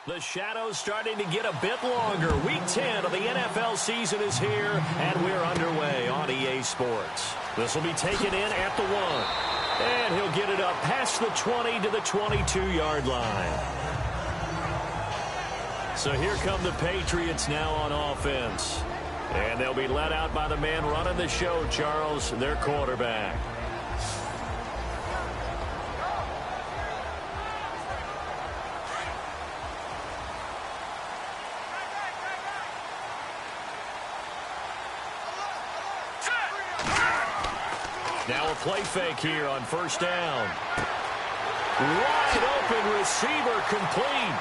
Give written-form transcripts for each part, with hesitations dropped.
The shadow's starting to get a bit longer. Week 10 of the NFL season is here, and we're underway on EA Sports. This will be taken in at the 1. And he'll get it up past the 20 to the 22-yard line. So here come the Patriots now on offense. And they'll be led out by the man running the show, Charles, their quarterback. Now a play fake here on first down. Wide open receiver complete.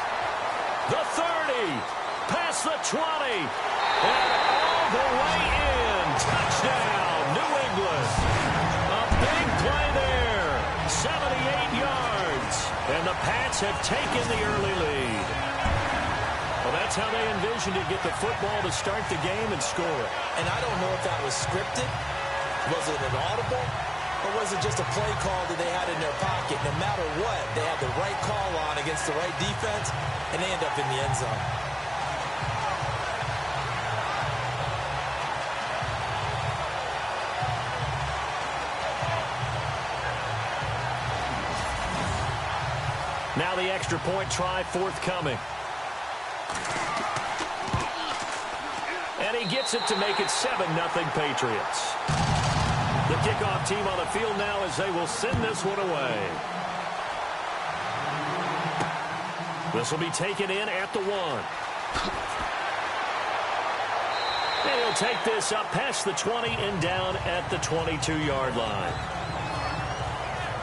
The 30, past the 20, and all the way in. Touchdown, New England. A big play there, 78 yards. And the Pats have taken the early lead. Well, that's how they envisioned to get the football to start the game and score it. And I don't know if that was scripted. Was it an audible, or was it just a play call that they had in their pocket? No matter what, they had the right call on against the right defense, and they end up in the end zone. Now the extra point try forthcoming. And he gets it to make it 7-0 Patriots. The kickoff team on the field now as they will send this one away. This will be taken in at the 1. And he'll take this up past the 20 and down at the 22-yard line.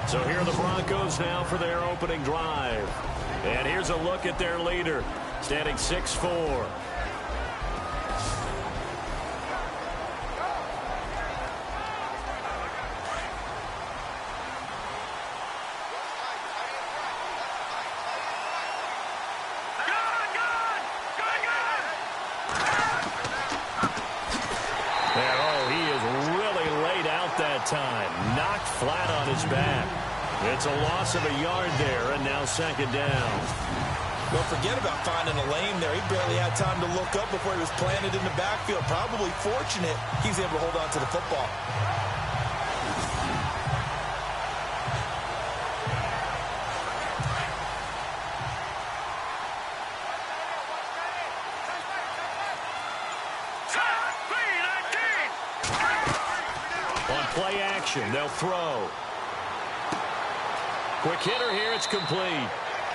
So here are the Broncos now for their opening drive. And here's a look at their leader, standing 6'4". Time knocked flat on his back. It's a loss of a yard there, and now second down. Don't forget about finding a lane there. He barely had time to look up before he was planted in the backfield. Probably fortunate he was able to hold on to the football. Play action. They'll throw. Quick hitter here. It's complete.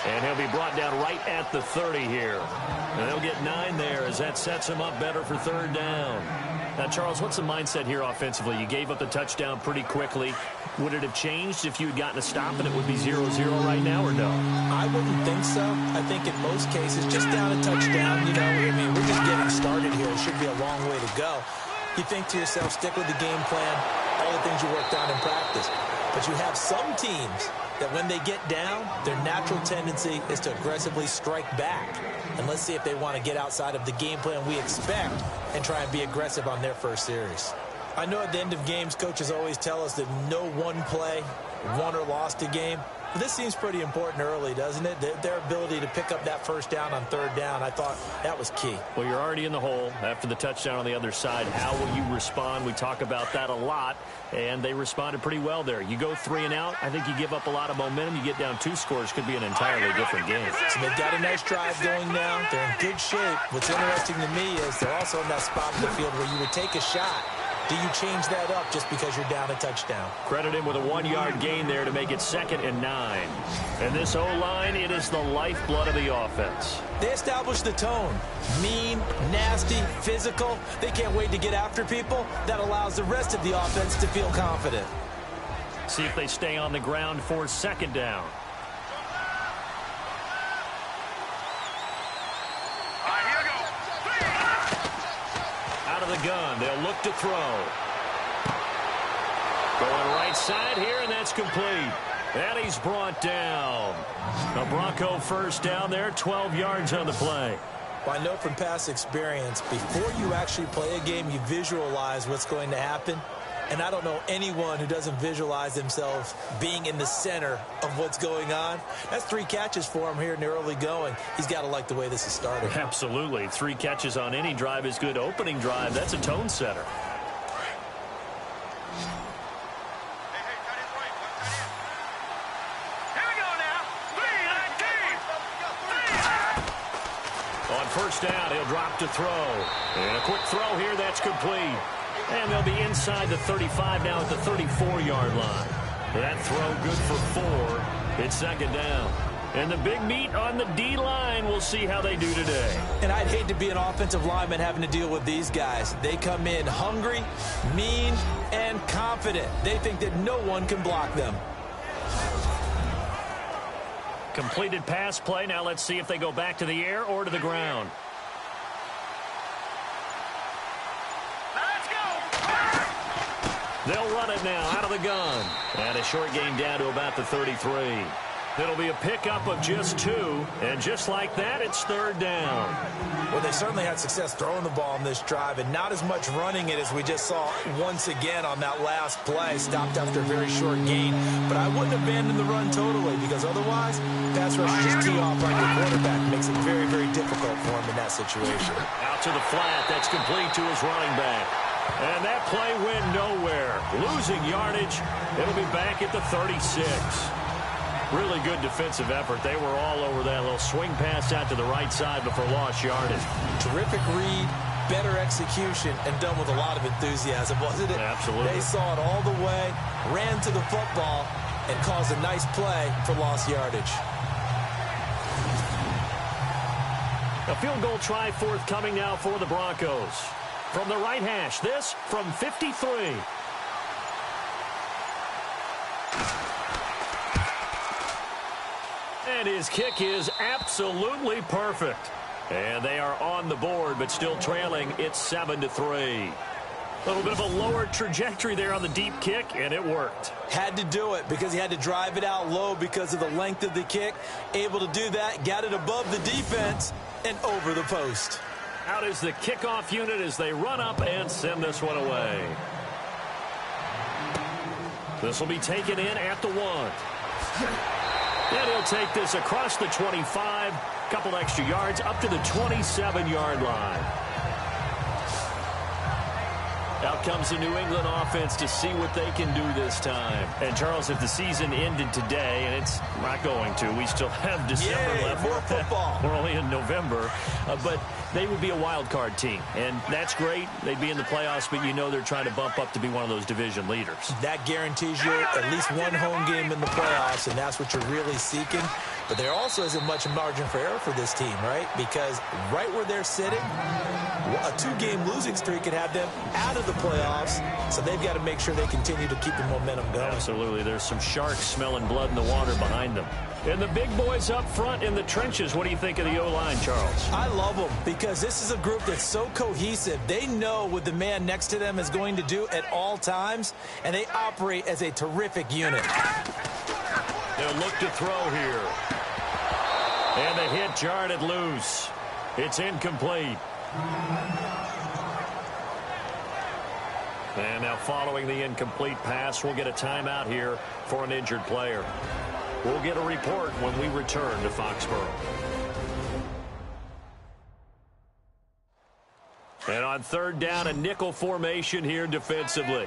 And he'll be brought down right at the 30 here. And they'll get 9 there as that sets him up better for third down. Now, Charles, what's the mindset here offensively? You gave up the touchdown pretty quickly. Would it have changed if you had gotten a stop and it would be 0-0 right now, or no? I wouldn't think so. I think in most cases, just down a touchdown, you know, I mean, we're just getting started here. It should be a long way to go. You think to yourself, stick with the game plan, all the things you worked on in practice. But you have some teams that when they get down, their natural tendency is to aggressively strike back. And let's see if they want to get outside of the game plan we expect and try and be aggressive on their first series. I know at the end of games, coaches always tell us that no one play won or lost a game. But this seems pretty important early, doesn't it? Their ability to pick up that first down on third down, I thought that was key. Well, you're already in the hole after the touchdown on the other side. How will you respond? We talk about that a lot, and they responded pretty well there. You go 3 and out, I think you give up a lot of momentum. You get down 2 scores, could be an entirely different game. So they've got a nice drive going now. They're in good shape. What's interesting to me is they're also in that spot in the field where you would take a shot. Do you change that up just because you're down a touchdown? Credit him with a 1-yard gain there to make it 2nd and 9. And this O-line, it is the lifeblood of the offense. They establish the tone. Mean, nasty, physical. They can't wait to get after people. That allows the rest of the offense to feel confident. See if they stay on the ground for 2nd down. The gun. They'll look to throw. Going right side here, and that's complete. And he's brought down. A Bronco first down there, 12 yards on the play. Well, I know from past experience, before you actually play a game, you visualize what's going to happen. And I don't know anyone who doesn't visualize themselves being in the center of what's going on. That's 3 catches for him here in the early going. He's got to like the way this is starting. Absolutely. 3 catches on any drive is good. Opening drive, that's a tone setter. On first down, he'll drop to throw. And a quick throw here, that's complete. And they'll be inside the 35 now at the 34-yard line. That throw good for 4. It's second down. And the big meat on the D-line, we'll see how they do today. And I'd hate to be an offensive lineman having to deal with these guys. They come in hungry, mean, and confident. They think that no one can block them. Completed pass play. Now let's see if they go back to the air or to the ground. They'll run it now out of the gun. And a short gain down to about the 33. It'll be a pickup of just 2. And just like that, it's third down. Well, they certainly had success throwing the ball in this drive, and not as much running it as we just saw once again on that last play. Stopped after a very short gain. But I wouldn't abandon the run totally, because otherwise, pass rush just tee off on your quarterback. Makes it very, very difficult for him in that situation. Out to the flat. That's complete to his running back. And that play went nowhere. Losing yardage. It'll be back at the 36. Really good defensive effort. They were all over that little swing pass out to the right side before lost yardage. Terrific read, better execution, and done with a lot of enthusiasm, wasn't it? Absolutely. They saw it all the way, ran to the football, and caused a nice play for lost yardage. A field goal try forthcoming now for the Broncos. From the right hash, this from 53. And his kick is absolutely perfect. And they are on the board, but still trailing. It's 7-3. A little bit of a lower trajectory there on the deep kick, and it worked. Had to do it because he had to drive it out low because of the length of the kick. Able to do that, got it above the defense and over the post. Out is the kickoff unit as they run up and send this one away. This will be taken in at the 1. And he'll take this across the 25, couple extra yards up to the 27-yard line. Out comes the New England offense to see what they can do this time. And, Charles, if the season ended today, and it's not going to, we still have December left. More football. We're only in November. But they would be a wild card team. And that's great. They'd be in the playoffs, but you know they're trying to bump up to be one of those division leaders. That guarantees you at least one home game in the playoffs, and that's what you're really seeking. But there also isn't much margin for error for this team, right? Because right where they're sitting, a 2-game losing streak could have them out of the playoffs, so they've got to make sure they continue to keep the momentum going. Absolutely. There's some sharks smelling blood in the water behind them. And the big boys up front in the trenches, what do you think of the O-line, Charles? I love them because this is a group that's so cohesive. They know what the man next to them is going to do at all times, and they operate as a terrific unit. They'll look to throw here. And the hit jarred it loose. It's incomplete. And now following the incomplete pass, we'll get a timeout here for an injured player. We'll get a report when we return to Foxborough. And on third down, a nickel formation here defensively.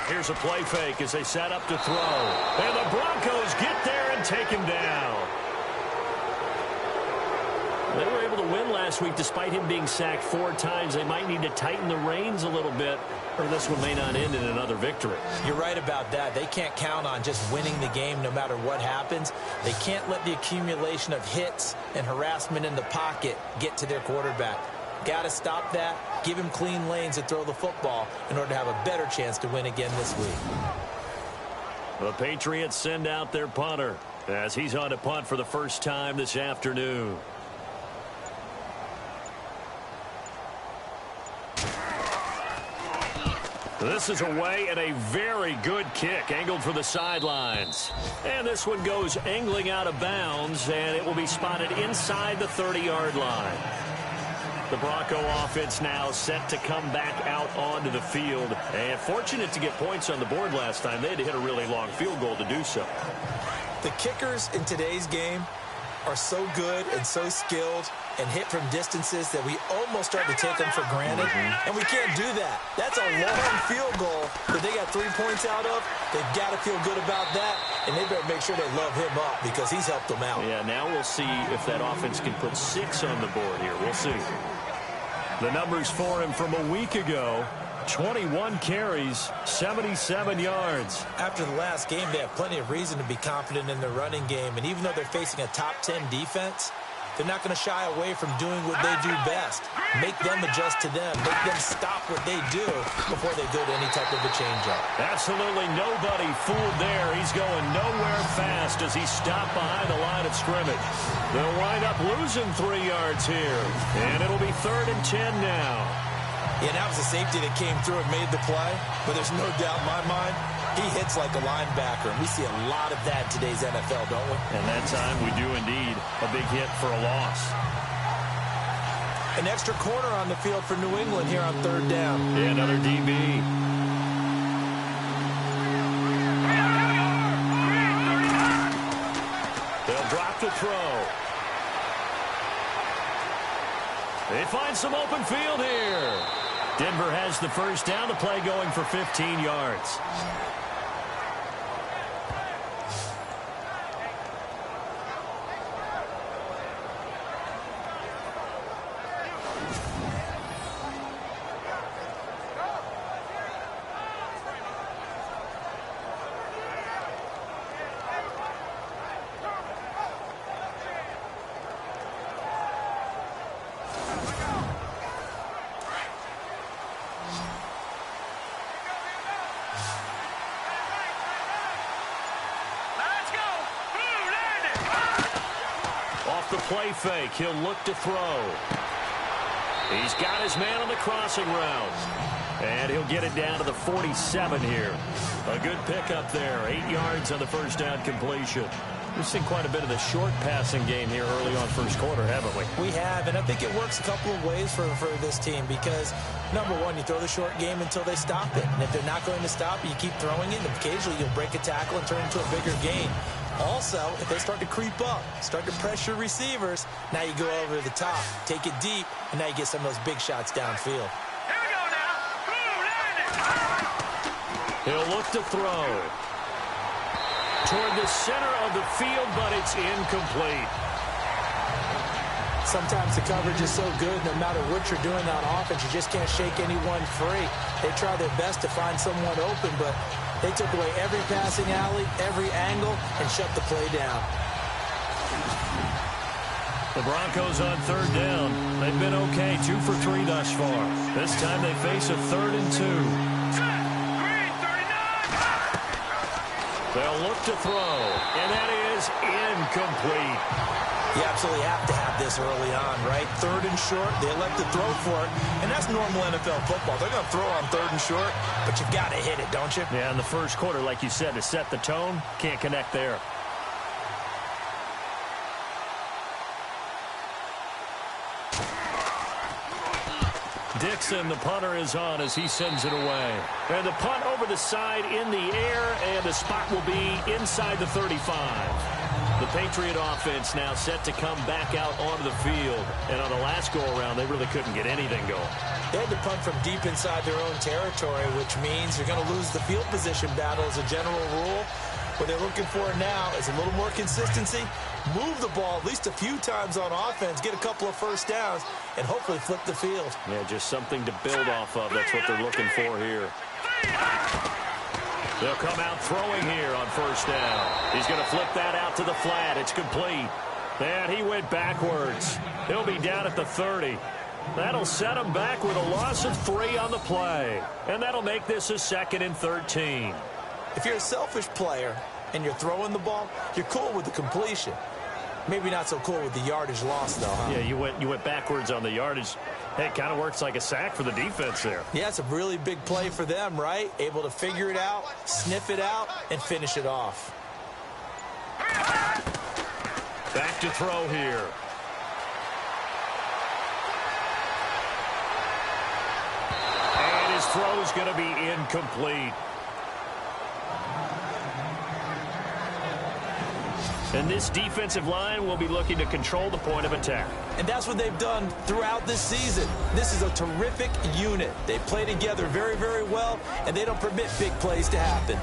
Here's a play fake as they set up to throw. And the Broncos get there and take him down. They were able to win last week despite him being sacked 4 times. They might need to tighten the reins a little bit, or this one may not end in another victory. You're right about that. They can't count on just winning the game no matter what happens. They can't let the accumulation of hits and harassment in the pocket get to their quarterback. Got to stop that, give him clean lanes to throw the football in order to have a better chance to win again this week. The Patriots send out their punter as he's on to punt for the first time this afternoon. This is away and a very good kick, angled for the sidelines. And this one goes angling out of bounds, and it will be spotted inside the 30-yard line. The Bronco offense now set to come back out onto the field. And fortunate to get points on the board last time. They had to hit a really long field goal to do so. The kickers in today's game are so good and so skilled and hit from distances that we almost start to take them for granted. And we can't do that. That's a long field goal that they got 3 points out of. They've got to feel good about that, and they better make sure they love him up because he's helped them out. Yeah, now we'll see if that offense can put 6 on the board here. We'll see. The numbers for him from a week ago: 21 carries, 77 yards. After the last game, they have plenty of reason to be confident in their running game. And even though they're facing a top 10 defense, they're not going to shy away from doing what they do best. Make them adjust to them. Make them stop what they do before they go to any type of a change-up. Absolutely nobody fooled there. He's going nowhere fast as he stopped behind the line of scrimmage. They'll wind up losing 3 yards here. And it'll be 3rd and 10 now. Yeah, that was a safety that came through and made the play. But there's no doubt in my mind, he hits like a linebacker. And we see a lot of that in today's NFL, don't we? And that time we do indeed. A big hit for a loss. An extra corner on the field for New England here on 3rd down. Yeah, another DB. They'll drop the throw. They find some open field here. Denver has the first down. The play going for 15 yards. The play fake. He'll look to throw. He's got his man on the crossing route. And he'll get it down to the 47 here. A good pickup there. 8 yards on the first down completion. We've seen quite a bit of the short passing game here early on first quarter, haven't we? We have, and I think it works a couple of ways for this team because, number one, you throw the short game until they stop it. And if they're not going to stop it, you keep throwing it, and occasionally you'll break a tackle and turn it into a bigger gain. Also, if they start to creep up, start to pressure receivers, now you go over the top, take it deep, and now you get some of those big shots downfield. Here we go now. He'll look to throw toward the center of the field, but it's incomplete. Sometimes the coverage is so good, no matter what you're doing on offense, you just can't shake anyone free. They try their best to find someone open, but they took away every passing alley, every angle, and shut the play down. The Broncos on 3rd down. They've been okay, 2 for 3 thus far. This time they face a 3rd and 2. They'll look to throw, and that is incomplete. You absolutely have to have this early on, right? 3rd and short, they elect to throw for it, and that's normal NFL football. They're going to throw on 3rd and short, but you've got to hit it, don't you? Yeah, in the first quarter, like you said, to set the tone, can't connect there. Dixon, the punter, is on as he sends it away. And the punt over the side in the air, and the spot will be inside the 35. The Patriot offense now set to come back out onto the field. And on the last go-around, they really couldn't get anything going. They had to punt from deep inside their own territory, which means you're going to lose the field position battle as a general rule. What they're looking for now is a little more consistency, move the ball at least a few times on offense, get a couple of first downs, and hopefully flip the field. Yeah, just something to build off of. That's what they're looking for here. They'll come out throwing here on first down. He's going to flip that out to the flat. It's complete. And he went backwards. He'll be down at the 30. That'll set him back with a loss of 3 on the play. And that'll make this a 2nd and 13. If you're a selfish player and you're throwing the ball, you're cool with the completion. Maybe not so cool with the yardage loss, though, huh? Yeah, you went backwards on the yardage. Hey, it kind of works like a sack for the defense there. Yeah, it's a really big play for them, right? Able to figure it out, sniff it out, and finish it off. Back to throw here. And his throw's going to be incomplete. And this defensive line will be looking to control the point of attack. And that's what they've done throughout this season. This is a terrific unit. They play together very, very well, and they don't permit big plays to happen.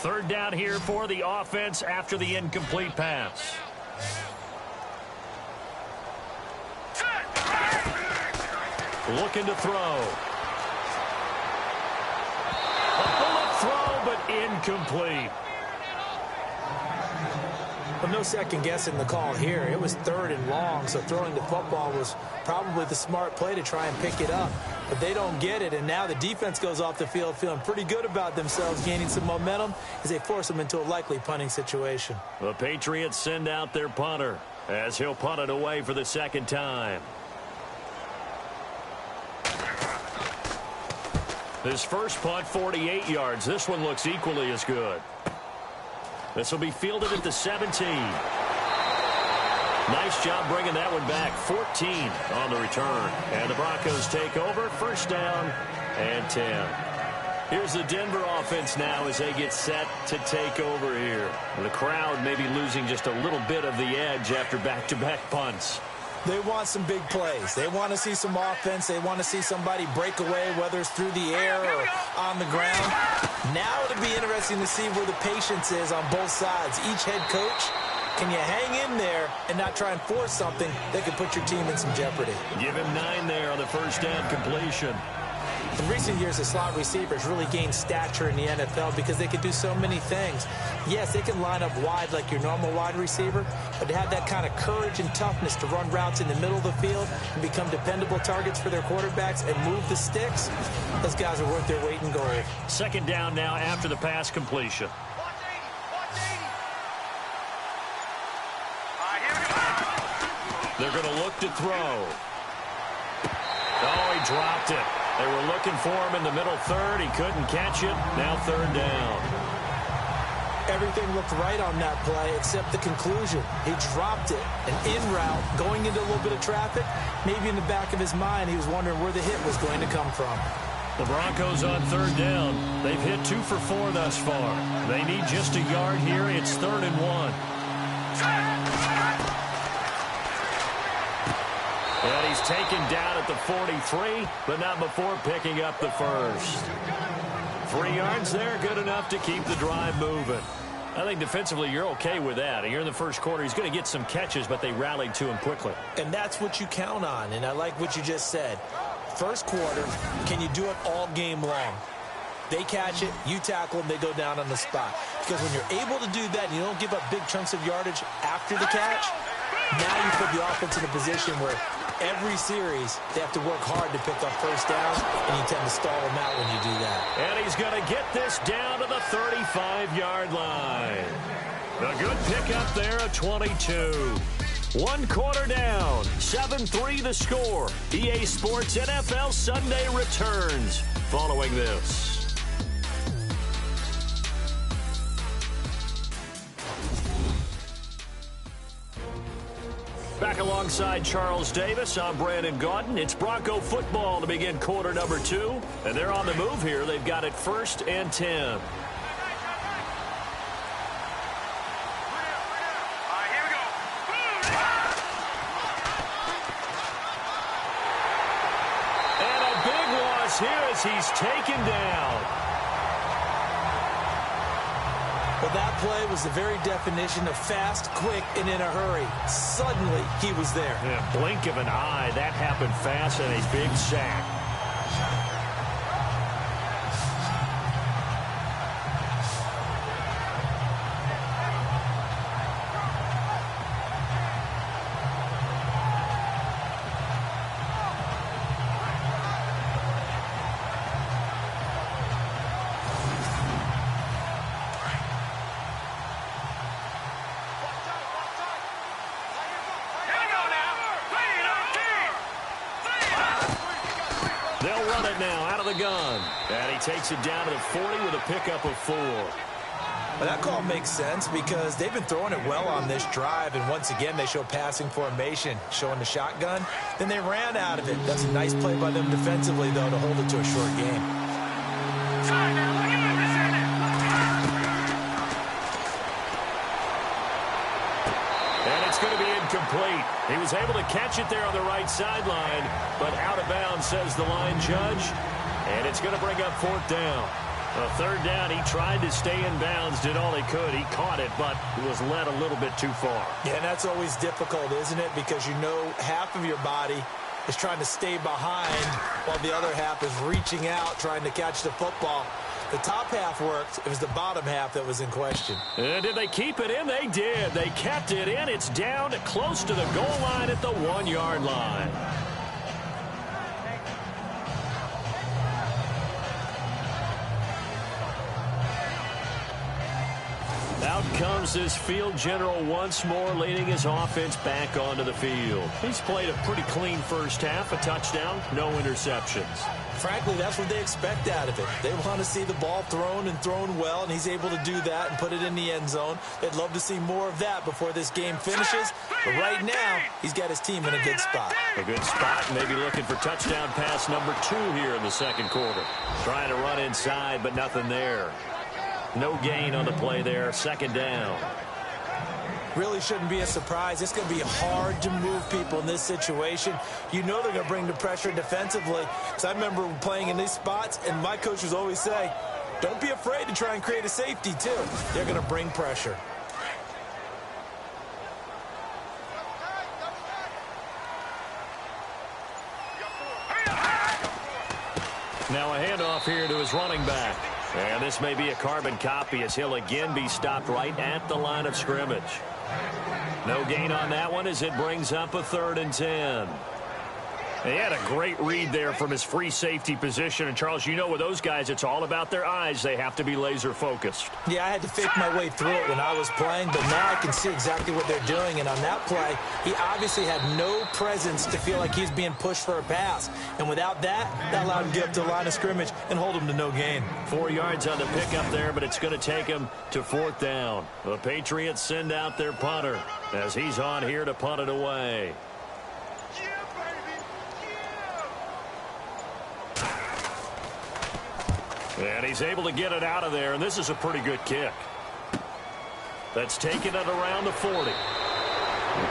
Third down here for the offense after the incomplete pass. Looking to throw. Throw, but incomplete. Well, no second guessing the call here. It was 3rd and long, so throwing the football was probably the smart play to try and pick it up. But they don't get it, and now the defense goes off the field feeling pretty good about themselves, gaining some momentum as they force them into a likely punting situation. The Patriots send out their punter as he'll punt it away for the second time. His first punt, 48 yards. This one looks equally as good. This will be fielded at the 17. Nice job bringing that one back. 14 on the return. And the Broncos take over. First down and 10. Here's the Denver offense now as they get set to take over here. The crowd may be losing just a little bit of the edge after back-to-back punts. They want some big plays. They want to see some offense. They want to see somebody break away, whether it's through the air or on the ground. Now it'll be interesting to see where the patience is on both sides. Each head coach, can you hang in there and not try and force something that could put your team in some jeopardy? Give him 9 there on the first down completion. In recent years, the slot receivers really gained stature in the NFL because they can do so many things. Yes, they can line up wide like your normal wide receiver, but to have that kind of courage and toughness to run routes in the middle of the field and become dependable targets for their quarterbacks and move the sticks, those guys are worth their weight in gold. Second down now after the pass completion. They're going to look to throw. Oh, he dropped it. They were looking for him in the middle third. He couldn't catch it. Now third down. Everything looked right on that play except the conclusion. He dropped it. An in route, going into a little bit of traffic. Maybe in the back of his mind, he was wondering where the hit was going to come from. The Broncos on third down. They've hit 2 for 4 thus far. They need just a yard here. It's 3rd and 1. And he's taken down at the 43, but not before picking up the first. 3 yards there, good enough to keep the drive moving. I think defensively you're okay with that. Here in the first quarter, he's going to get some catches, but they rallied to him quickly. And that's what you count on, and I like what you just said. First quarter, can you do it all game long? They catch it, you tackle them, they go down on the spot. Because when you're able to do that and you don't give up big chunks of yardage after the catch, now you put the offense in a position where every series they have to work hard to pick up first downs, and you tend to stall them out when you do that. And he's going to get this down to the 35-yard line. A good pickup there at 22. 1 quarter down, 7-3 the score. EA Sports NFL Sunday returns following this. Back alongside Charles Davis, I'm Brandon Gaudin. It's Bronco football to begin quarter number 2. And they're on the move here. They've got it 1st and 10. And a big loss here as he's taken down. Well, that play was the very definition of fast, quick, and in a hurry. Suddenly, he was there. Yeah, blink of an eye. That happened fast and a big sack. the gun. And he takes it down to the 40 with a pickup of 4. Well, that call makes sense because they've been throwing it well on this drive, and once again they show passing formation, showing the shotgun. Then they ran out of it. That's a nice play by them defensively, though, to hold it to a short game. And it's going to be incomplete. He was able to catch it there on the right sideline, but out of bounds, says the line judge. And it's going to bring up 4th down. A 3rd down, he tried to stay in bounds, did all he could. He caught it, but it was led a little bit too far. Yeah, and that's always difficult, isn't it? Because you know half of your body is trying to stay behind while the other half is reaching out, trying to catch the football. The top half worked. It was the bottom half that was in question. And did they keep it in? They did. They kept it in. It's down close to the goal line at the 1-yard line. Out comes this field general once more, leading his offense back onto the field. He's played a pretty clean first half, a touchdown, no interceptions. Frankly, that's what they expect out of it. They want to see the ball thrown and thrown well, and he's able to do that and put it in the end zone. They'd love to see more of that before this game finishes. But right now, he's got his team in a good spot. A good spot, maybe looking for touchdown pass number 2 here in the second quarter. Trying to run inside, but nothing there. No gain on the play there, 2nd down. Really shouldn't be a surprise. It's going to be hard to move people in this situation. You know they're going to bring the pressure defensively. Because I remember playing in these spots, and my coaches always say, don't be afraid to try and create a safety, too. They're going to bring pressure. Now a handoff here to his running back. And this may be a carbon copy as he'll again be stopped right at the line of scrimmage. No gain on that one as it brings up a 3rd and 10. He had a great read there from his free safety position. And, Charles, you know with those guys, it's all about their eyes. They have to be laser focused. Yeah, I had to fake my way through it when I was playing, but now I can see exactly what they're doing. And on that play, he obviously had no presence to feel like he's being pushed for a pass. And without that, that allowed him to get up to the line of scrimmage and hold him to no gain. 4 yards on the pickup there, but it's going to take him to 4th down. The Patriots send out their punter as he's on here to punt it away. And he's able to get it out of there, and this is a pretty good kick. That's taken it around the 40. We'll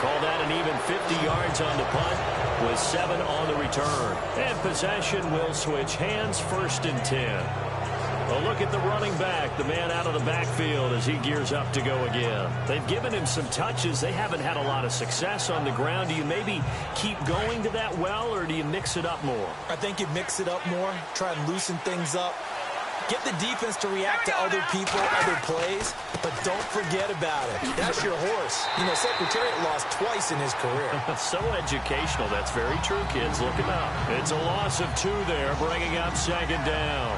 call that an even 50 yards on the punt with 7 on the return. And possession will switch hands, 1st and 10. A look at the running back, the man out of the backfield as he gears up to go again. They've given him some touches. They haven't had a lot of success on the ground. Do you maybe keep going to that well, or do you mix it up more? I think you mix it up more, try and loosen things up. Get the defense to react to other people, other plays, but don't forget about it. That's your horse. You know, Secretariat lost twice in his career. So educational. That's very true, kids. Look it up. It's a loss of 2 there, bringing up 2nd down.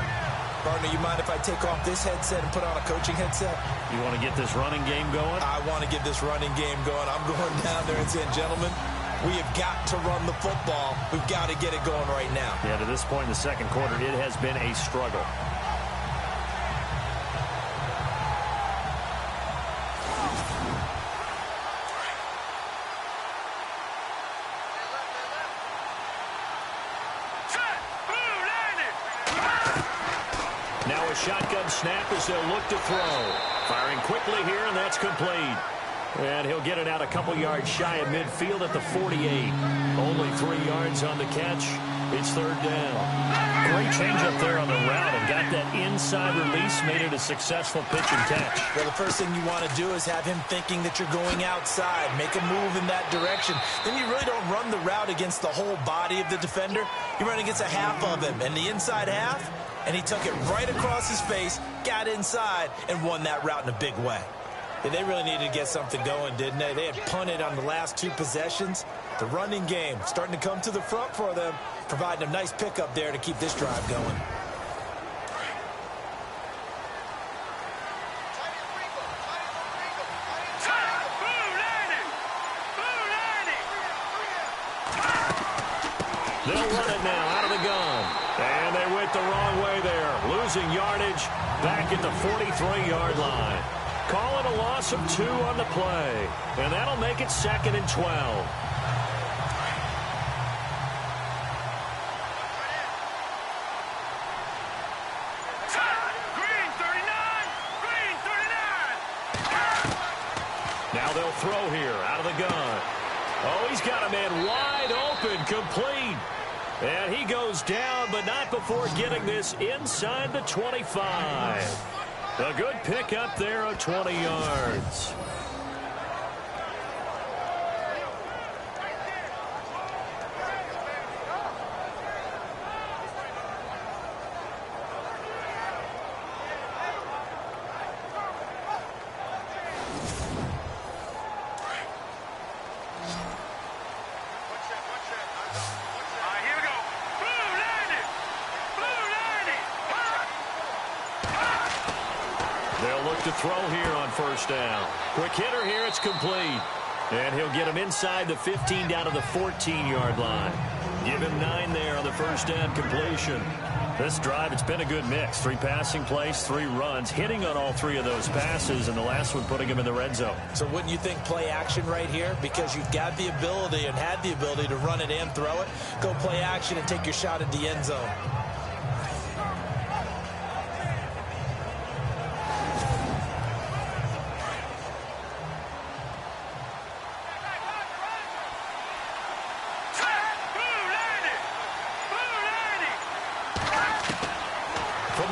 Partner, you mind if I take off this headset and put on a coaching headset? You want to get this running game going? I want to get this running game going. I'm going down there and saying, gentlemen, we have got to run the football. We've got to get it going right now. Yeah, to this point in the second quarter, it has been a struggle. Now a shotgun snap as they'll look to throw. Firing quickly here, and that's complete. And he'll get it out a couple yards shy of midfield at the 48. Only 3 yards on the catch. It's 3rd down. Great change up there on the route and got that inside release, made it a successful pitch and catch. Well, the first thing you want to do is have him thinking that you're going outside, make a move in that direction. Then you really don't run the route against the whole body of the defender. You run against a half of him, and the inside half, and he took it right across his face, got inside, and won that route in a big way. And they really needed to get something going, didn't they? They had punted on the last 2 possessions. The running game starting to come to the front for them, providing a nice pickup there to keep this drive going. They'll run it now out of the gun. And they went the wrong way there. Losing yardage back at the 43-yard line. Call it a loss of 2 on the play. And that'll make it 2nd and 12. Now they'll throw here out of the gun. Oh, he's got a man wide open, complete. And he goes down, but not before getting this inside the 25. A good pick up there of 20 yards. To throw here on 1st down. Quick hitter here, it's complete. And he'll get him inside the 15 down to the 14-yard line. Give him 9 there on the 1st down completion. This drive, it's been a good mix. 3 passing plays, 3 runs, hitting on all 3 of those passes, and the last one putting him in the red zone. So wouldn't you think play action right here? Because you've got the ability and had the ability to run it and throw it. Go play action and take your shot at the end zone.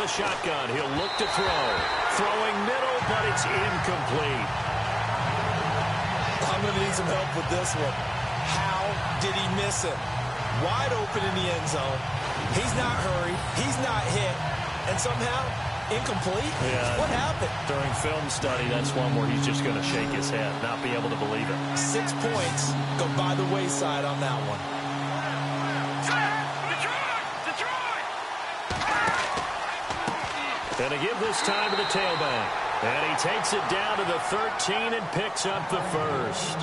The shotgun, he'll look to throw. Throwing middle, but it's incomplete. I'm going to need some help with this one. How did he miss it? Wide open in the end zone. He's not hurried. He's not hit. And somehow, incomplete? Yeah. What happened? During film study, that's one where he's just going to shake his head, not be able to believe it. 6 points go by the wayside on that one. And to give this time to the tailback. And he takes it down to the 13 and picks up the 1st.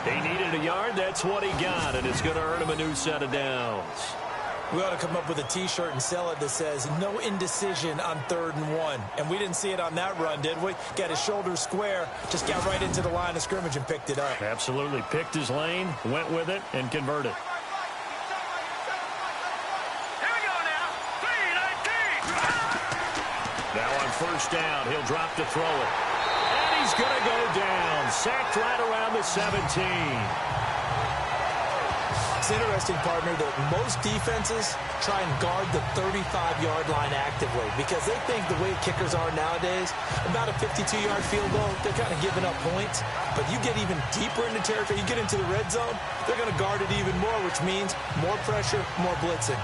He needed a yard. That's what he got. And it's going to earn him a new set of downs. We ought to come up with a T-shirt and sell it that says, no indecision on 3rd and 1. And we didn't see it on that run, did we? Got his shoulders square, just got right into the line of scrimmage and picked it up. Absolutely. Picked his lane, went with it, and converted. Now on 1st down, he'll drop to throw it. And he's going to go down. Sacked right around the 17. It's interesting, partner, that most defenses try and guard the 35-yard line actively because they think the way kickers are nowadays, about a 52-yard field goal, they're kind of giving up points. But you get even deeper into territory, you get into the red zone, they're going to guard it even more, which means more pressure, more blitzing.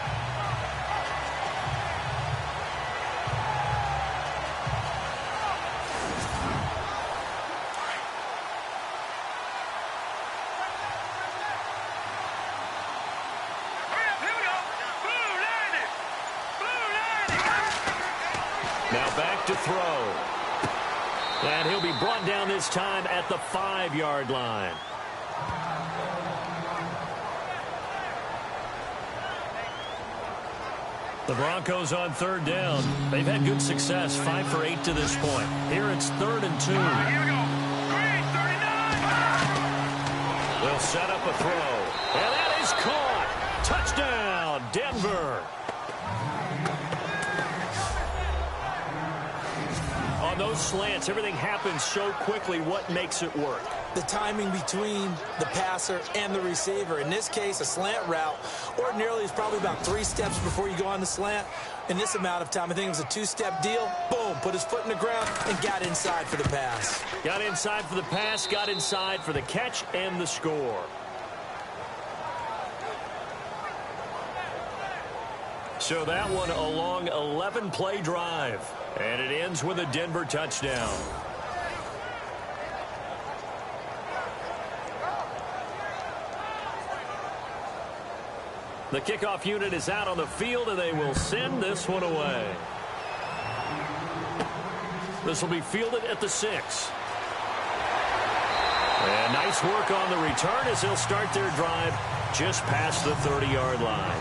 To throw. And he'll be brought down this time at the 5-yard line. The Broncos on 3rd down. They've had good success, 5 for 8 to this point. Here it's 3rd and 2. Here we go. Green, 39. They'll set up a throw. And that is caught. Touchdown, Denver. On those slants, everything happens so quickly. What makes it work? The timing between the passer and the receiver. In this case, a slant route ordinarily is probably about 3 steps before you go on the slant. In this amount of time, I think it was a 2-step deal. Boom, put his foot in the ground and got inside for the pass. Got inside for the pass, got inside for the catch and the score. So that one a long 11-play drive. And it ends with a Denver touchdown. The kickoff unit is out on the field, and they will send this one away. This will be fielded at the 6. And nice work on the return as they'll start their drive just past the 30-yard line.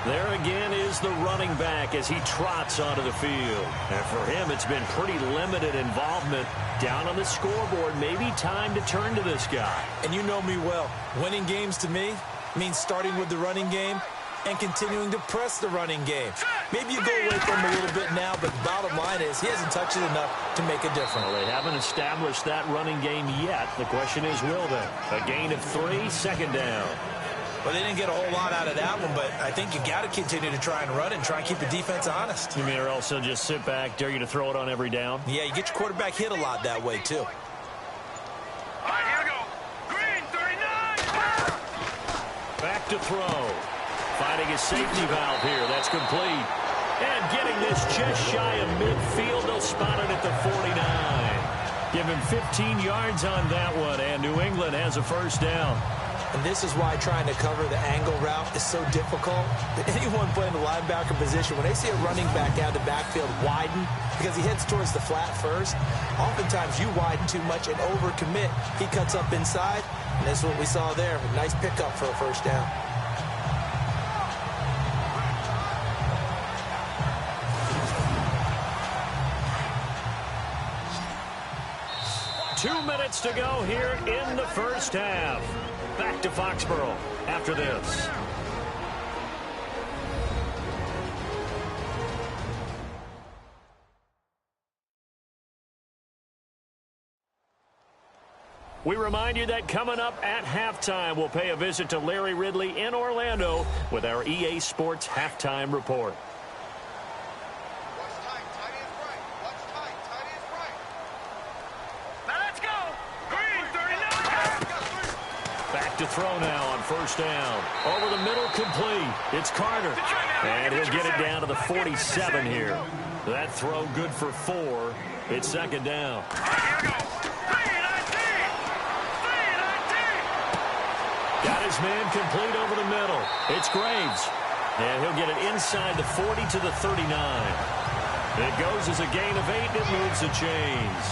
There again is the running back as he trots onto the field. And for him, it's been pretty limited involvement. Down on the scoreboard, maybe time to turn to this guy. And you know me well. Winning games to me means starting with the running game and continuing to press the running game. Maybe you go away from him a little bit now, but the bottom line is he hasn't touched it enough to make a difference. Well, they haven't established that running game yet. The question is, will they? A gain of 3, second down. Well, they didn't get a whole lot out of that one, but I think you got to continue to try and run and try and keep the defense honest. You mean or else they'll just sit back, dare you to throw it on every down? Yeah, you get your quarterback hit a lot that way, too. All right, here we go. Green, 39. Back to throw. Finding his safety valve here. That's complete. And getting this just shy of midfield. They'll spot it at the 49. Give him 15 yards on that one, and New England has a first down. And this is why trying to cover the angle route is so difficult. Anyone playing the linebacker position, when they see a running back out of the backfield widen, because he heads towards the flat first, oftentimes you widen too much and overcommit. He cuts up inside, and that's what we saw there. A nice pickup for a first down. Two minutes to go here in the first half. Back to Foxborough after this. We remind you that coming up at halftime, we'll pay a visit to Larry Ridley in Orlando with our EA Sports Halftime Report. To throw now on first down. Over the middle, complete. It's Carter. And he'll get it down to the 47 here. That throw good for 4. It's second down. Got his man complete over the middle. It's Graves. And he'll get it inside the 40 to the 39. It goes as a gain of 8, and it moves the chains.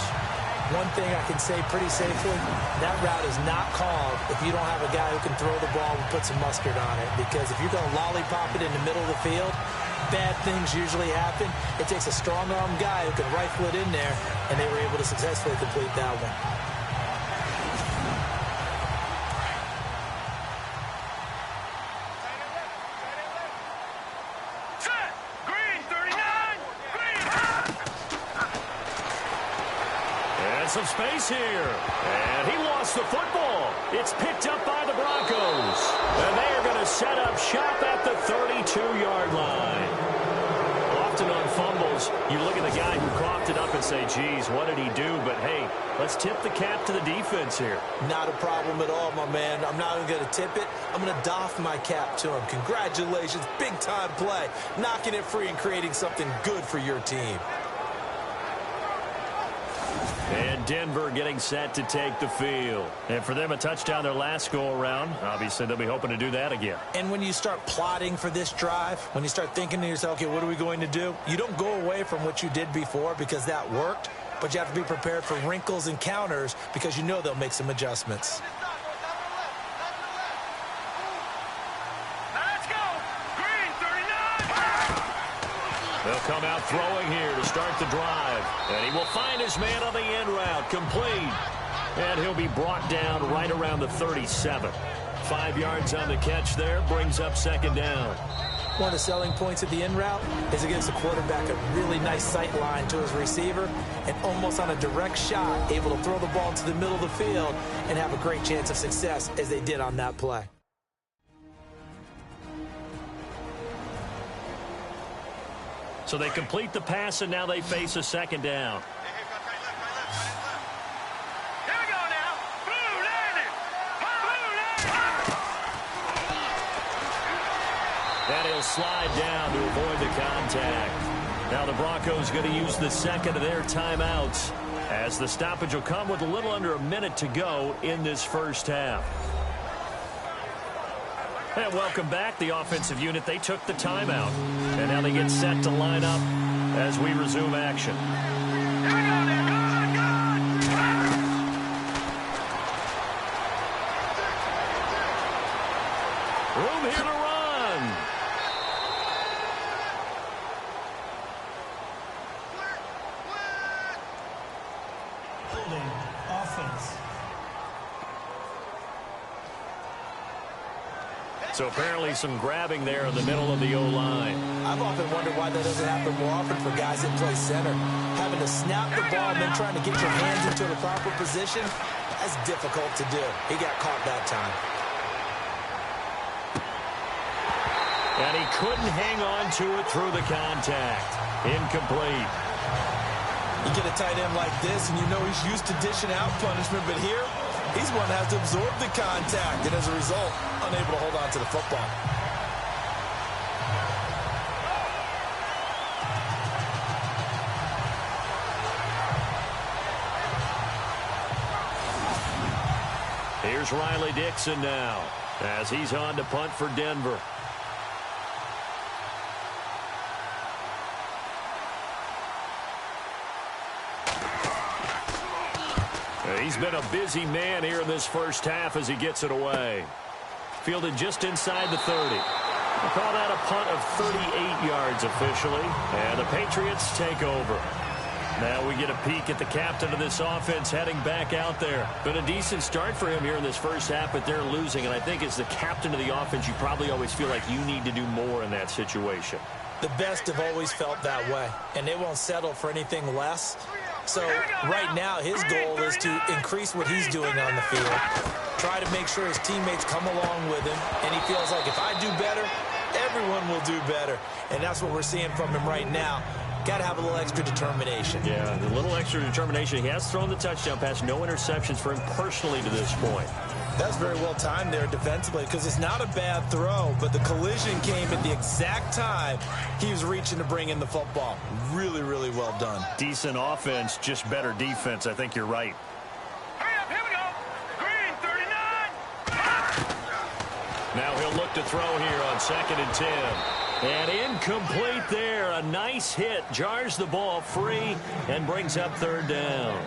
One thing I can say pretty safely, that route is not called if you don't have a guy who can throw the ball and put some mustard on it. Because if you're going to lollipop it in the middle of the field, bad things usually happen. It takes a strong-arm guy who can rifle it in there, and they were able to successfully complete that one. Some space here. And he lost the football. It's picked up by the Broncos. And they are going to set up shop at the 32-yard line. Often on fumbles, you look at the guy who coughed it up and say, geez, what did he do? But, hey, let's tip the cap to the defense here. Not a problem at all, my man. I'm not even going to tip it. I'm going to doff my cap to him. Congratulations. Big-time play. Knocking it free and creating something good for your team. And Denver getting set to take the field. And for them, a touchdown their last go-around. Obviously, they'll be hoping to do that again. And when you start plotting for this drive, when you start thinking to yourself, okay, what are we going to do? You don't go away from what you did before because that worked, but you have to be prepared for wrinkles and counters because you know they'll make some adjustments. They'll come out throwing here to start the drive. And he will find his man on the end route. Complete. And he'll be brought down right around the 37. 5 yards on the catch there. Brings up second down. One of the selling points of the end route is it gives the quarterback a really nice sight line to his receiver and almost on a direct shot able to throw the ball to the middle of the field and have a great chance of success as they did on that play. So they complete the pass, and now they face a second down. Here we go now. Blue landing. And he'll slide down to avoid the contact. Now the Broncos going to use the second of their timeouts as the stoppage will come with a little under a minute to go in this first half. And welcome back, the offensive unit. They took the timeout. And now they get set to line up as we resume action. Room here to run. seconds. So apparently some grabbing there in the middle of the O-line. I've often wondered why that doesn't happen more often for guys that play center. Having to snap the ball and then trying to get your hands into the proper position, that's difficult to do. He got caught that time. And he couldn't hang on to it through the contact. Incomplete. You get a tight end like this, and you know he's used to dishing out punishment, but here, he's one that has to absorb the contact, and as a result, unable to hold on to the football. Here's Riley Dixon now, as he's on to punt for Denver. He's been a busy man here in this first half as he gets it away. Fielded just inside the 30. We'll call that a punt of 38 yards officially. And the Patriots take over. Now we get a peek at the captain of this offense heading back out there. Been a decent start for him here in this first half, but they're losing. And I think as the captain of the offense, you probably always feel like you need to do more in that situation. The best have always felt that way, and they won't settle for anything less. So right now his goal is to increase what he's doing on the field, try to make sure his teammates come along with him, and he feels like if I do better, everyone will do better. And that's what we're seeing from him right now. Got to have a little extra determination. Yeah, a little extra determination. He has thrown the touchdown pass, no interceptions for him personally to this point. That's very well timed there defensively because it's not a bad throw, but the collision came at the exact time he was reaching to bring in the football. Really, really well done. Decent offense, just better defense. I think you're right. Hurry up, here we go. Green, 39. Now he'll look to throw here on 2nd and 10. And incomplete there. A nice hit. Jars the ball free and brings up 3rd down.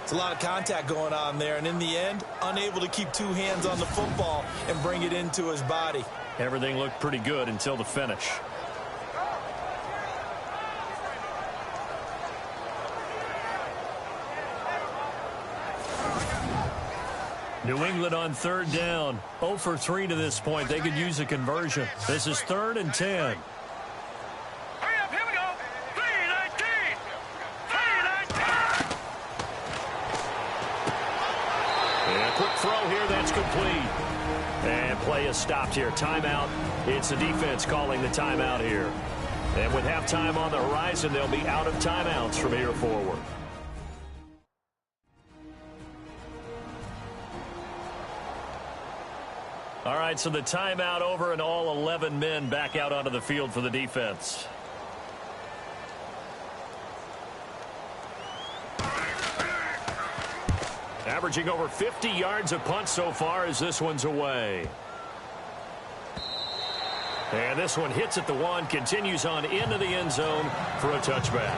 It's a lot of contact going on there, and in the end, unable to keep 2 hands on the football and bring it into his body. Everything looked pretty good until the finish. New England on 3rd down. 0 for 3 to this point. They could use a conversion. This is 3rd and 10. Hurry up, here we go. 3-19. 3-19. And a quick throw here, that's complete. And play is stopped here. Timeout. It's the defense calling the timeout here. And with halftime on the horizon, they'll be out of timeouts from here forward. All right, so the timeout over and all 11 men back out onto the field for the defense. Averaging over 50 yards a punt so far as this one's away. And this one hits at the 1, continues on into the end zone for a touchback.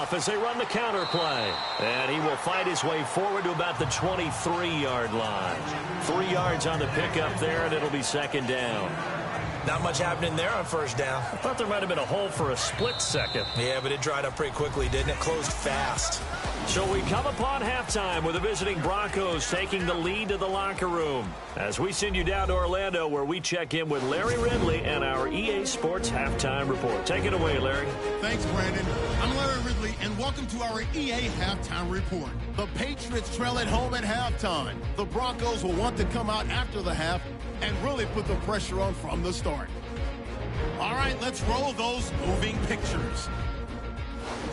As they run the counter play. And he will fight his way forward to about the 23-yard line. 3 yards on the pickup there, and it'll be 2nd down. Not much happening there on 1st down. I thought there might have been a hole for a split second. Yeah, but it dried up pretty quickly, didn't it? Closed fast. So we come upon halftime with the visiting Broncos taking the lead to the locker room. As we send you down to Orlando where we check in with Larry Ridley and our EA Sports Halftime Report. Take it away, Larry. Thanks, Brandon. I'm Larry Ridley, and welcome to our EA Halftime Report. The Patriots trail at home at halftime. The Broncos will want to come out after the half and really put the pressure on from the start. All right, let's roll those moving pictures.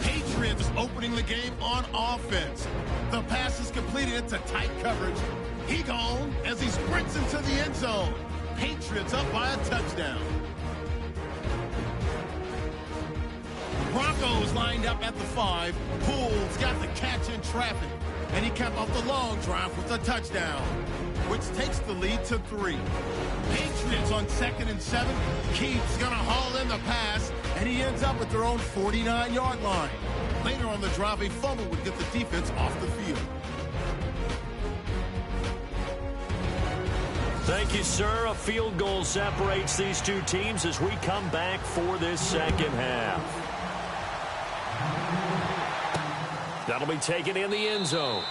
Patriots opening the game on offense. The pass is completed into tight coverage. He gone as he sprints into the end zone. Patriots up by a touchdown. Broncos lined up at the 5. Poole's got the catch in traffic. And he capped off the long drive with a touchdown, which takes the lead to 3. Patriots on 2nd and 7. Keith's going to haul in the pass, and he ends up at their own 49-yard line. Later on the drive, a fumble would get the defense off the field. Thank you, sir. A field goal separates these two teams as we come back for this second half. That'll be taken in the end zone.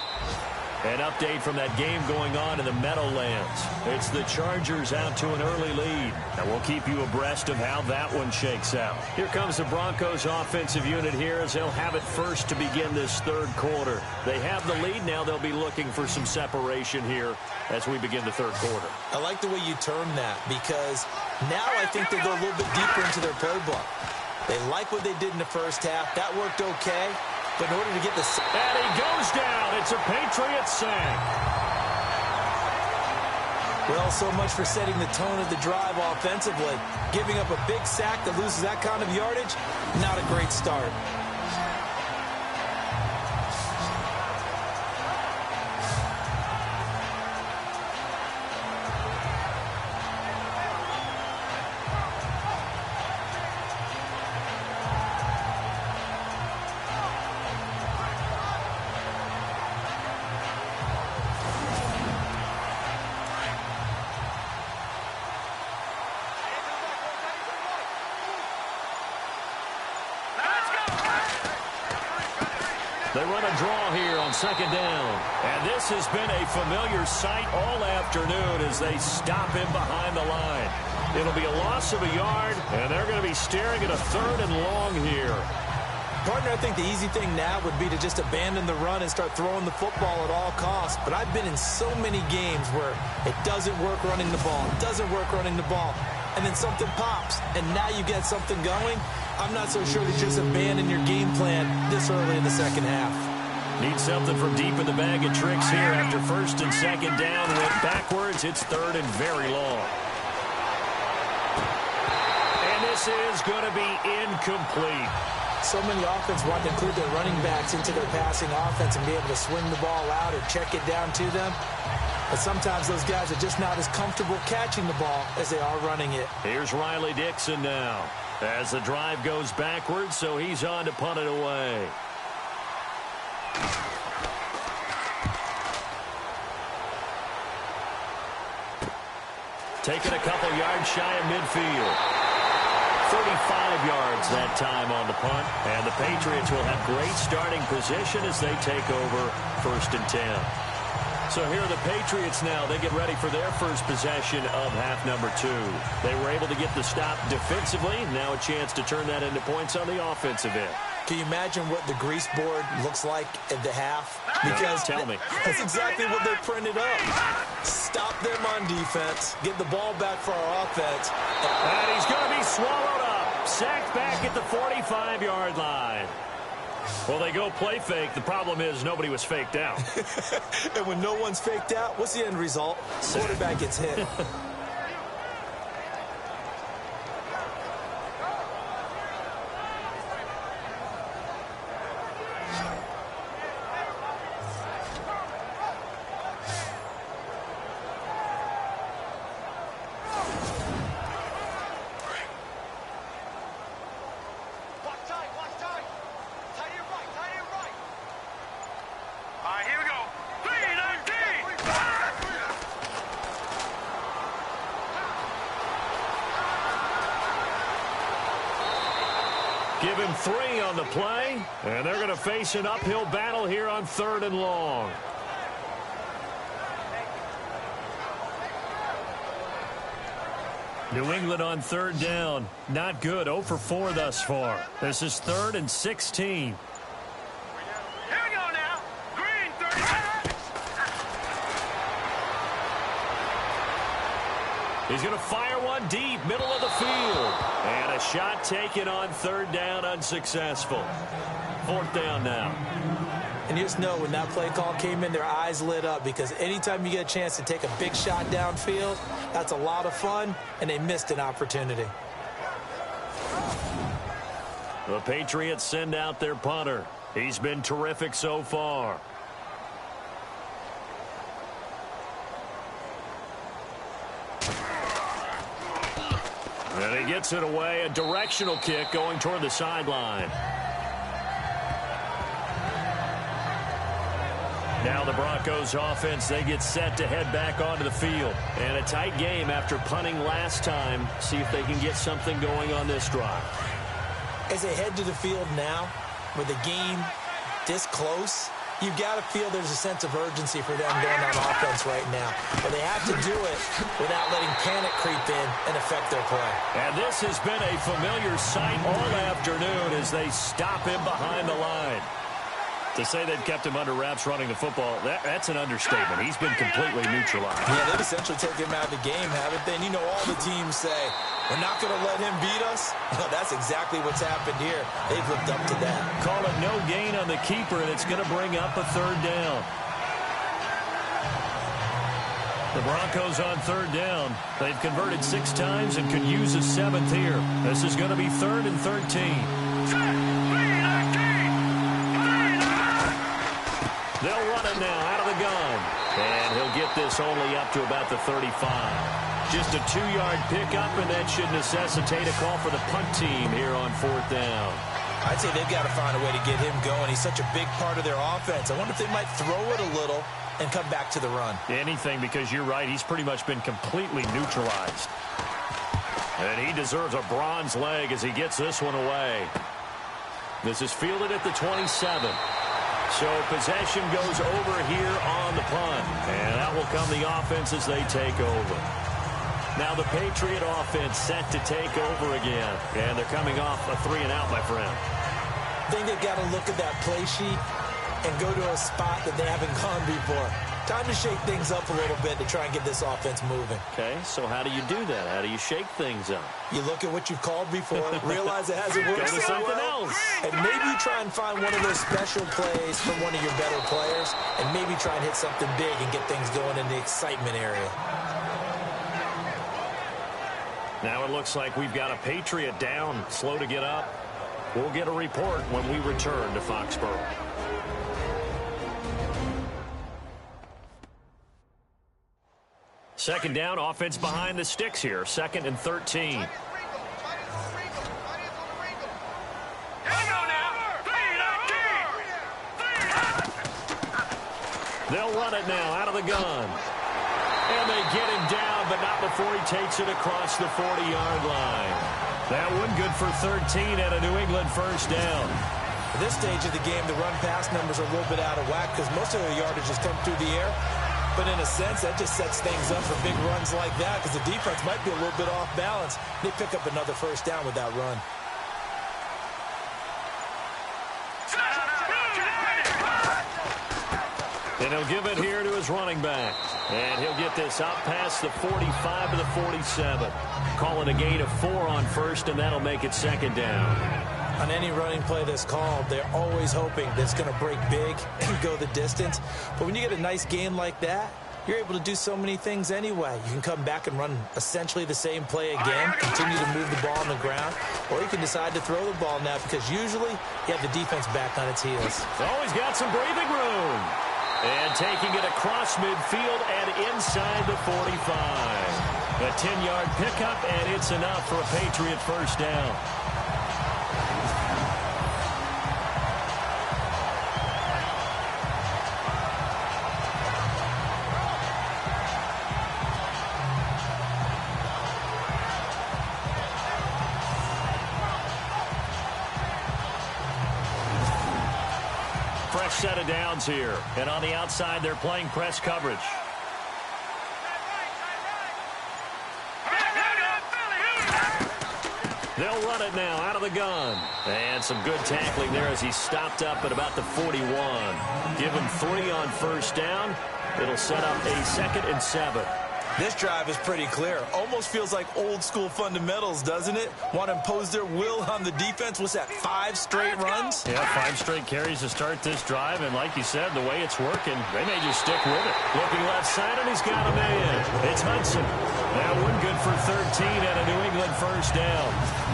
An update from that game going on in the Meadowlands. It's the Chargers out to an early lead. And we'll keep you abreast of how that one shakes out. Here comes the Broncos offensive unit here as they'll have it first to begin this third quarter. They have the lead now. They'll be looking for some separation here as we begin the third quarter. I like the way you term that because now I think they go a little bit deeper into their playbook. They like what they did in the first half. That worked okay. But in order to get the... And he goes down. It's a Patriots sack. Well, so much for setting the tone of the drive offensively. Giving up a big sack that loses that kind of yardage, not a great start. They run a draw here on second down. And this has been a familiar sight all afternoon as they stop him behind the line. It'll be a loss of a yard, and they're going to be staring at a third and long here. Partner, I think the easy thing now would be to just abandon the run and start throwing the football at all costs. But I've been in so many games where it doesn't work running the ball. It doesn't work running the ball. And then something pops, and now you get something going. I'm not so sure that you just abandon your game plan this early in the second half. Need something from deep in the bag of tricks here after first and second down. Went backwards. It's third and very long. And this is going to be incomplete. So many offenses want to include their running backs into their passing offense and be able to swing the ball out or check it down to them. But sometimes those guys are just not as comfortable catching the ball as they are running it. Here's Riley Dixon now as the drive goes backwards, so he's on to punt it away. Taking a couple yards shy of midfield. 35 yards that time on the punt. And the Patriots will have great starting position as they take over first and 10. So here are the Patriots now. They get ready for their first possession of half number 2. They were able to get the stop defensively. Now a chance to turn that into points on the offensive end. Can you imagine what the grease board looks like at the half? Because tell me. That's exactly what they printed up. Stop them on defense. Get the ball back for our offense. And he's going to be swallowed up. Sacked back at the 45-yard line. Well, they go play fake. The problem is nobody was faked out. And when no one's faked out, what's the end result? Quarterback gets hit. Give him 3 on the play, and they're going to face an uphill battle here on third and long. New England on third down. Not good. 0 for 4 thus far. This is third and 16. He's going to fire one deep, middle of the field. And a shot taken on third down, unsuccessful. Fourth down now. And you just know when that play call came in, their eyes lit up because anytime you get a chance to take a big shot downfield, that's a lot of fun, and they missed an opportunity. The Patriots send out their punter. He's been terrific so far. And he gets it away, a directional kick going toward the sideline. Now the Broncos offense, they get set to head back onto the field. And a tight game after punting last time. See if they can get something going on this drive. As they head to the field now, with the game this close, you've got to feel there's a sense of urgency for them going on offense right now. But they have to do it without letting panic creep in and affect their play. And this has been a familiar sight all afternoon as they stop him behind the line. To say they've kept him under wraps running the football, that's an understatement. He's been completely neutralized. Yeah, they've essentially taken him out of the game, haven't they? And you know all the teams say, we're not going to let him beat us. Well, that's exactly what's happened here. They've lived up to that. Call it no gain on the keeper, and it's going to bring up a third down. The Broncos on third down. They've converted 6 times and could use a 7th here. This is going to be 3rd and 13. They'll run it now out of the gun. And he'll get this only up to about the 35. Just a 2-yard pickup, and that should necessitate a call for the punt team here on 4th down. I'd say they've got to find a way to get him going. He's such a big part of their offense. I wonder if they might throw it a little and come back to the run. Anything, because you're right. He's pretty much been completely neutralized. And he deserves a bronze leg as he gets this one away. This is fielded at the 27. So possession goes over here on the punt. And that will come the offense as they take over. Now the Patriot offense set to take over again. And they're coming off a 3-and-out, my friend. I think they've got to look at that play sheet and go to a spot that they haven't gone before. Time to shake things up a little bit to try and get this offense moving. Okay, so how do you do that? How do you shake things up? You look at what you've called before, realize it hasn't worked Go to so something well, else. and maybe try and find one of those special plays from one of your better players, and maybe try and hit something big and get things going in the excitement area. Now it looks like we've got a Patriot down, slow to get up. We'll get a report when we return to Foxborough. Second down, offense behind the sticks here. 2nd and 13. They'll run it now out of the gun. And they get him down, but not before he takes it across the 40-yard line. That one good for 13 and a New England first down. At this stage of the game, the run-pass numbers are a little bit out of whack because most of their yardage has come through the air. But in a sense, that just sets things up for big runs like that because the defense might be a little bit off balance. They pick up another first down with that run. And he'll give it here to his running back. And he'll get this out past the 45 to the 47. Call it a gain of 4 on first, and that'll make it 2nd down. On any running play that's called, they're always hoping that it's going to break big and go the distance. But when you get a nice game like that, you're able to do so many things anyway. You can come back and run essentially the same play again, continue to move the ball on the ground, or you can decide to throw the ball now because usually you have the defense back on its heels. Oh, he's got some breathing room. And taking it across midfield and inside the 45. A 10-yard pickup, and it's enough for a Patriot first down. Fresh set of downs here. And on the outside, they're playing press coverage. They'll run it now out of the gun. And some good tackling there as he stopped up at about the 41. Give him 3 on first down. It'll set up a 2nd and 7. This drive is pretty clear. Almost feels like old school fundamentals, doesn't it? Want to impose their will on the defense. What's that, 5 straight runs? Yeah, 5 straight carries to start this drive. And like you said, the way it's working, they may just stick with it. Looking left side, and he's got a man. It's Hudson. That one good for 13 and a New England first down.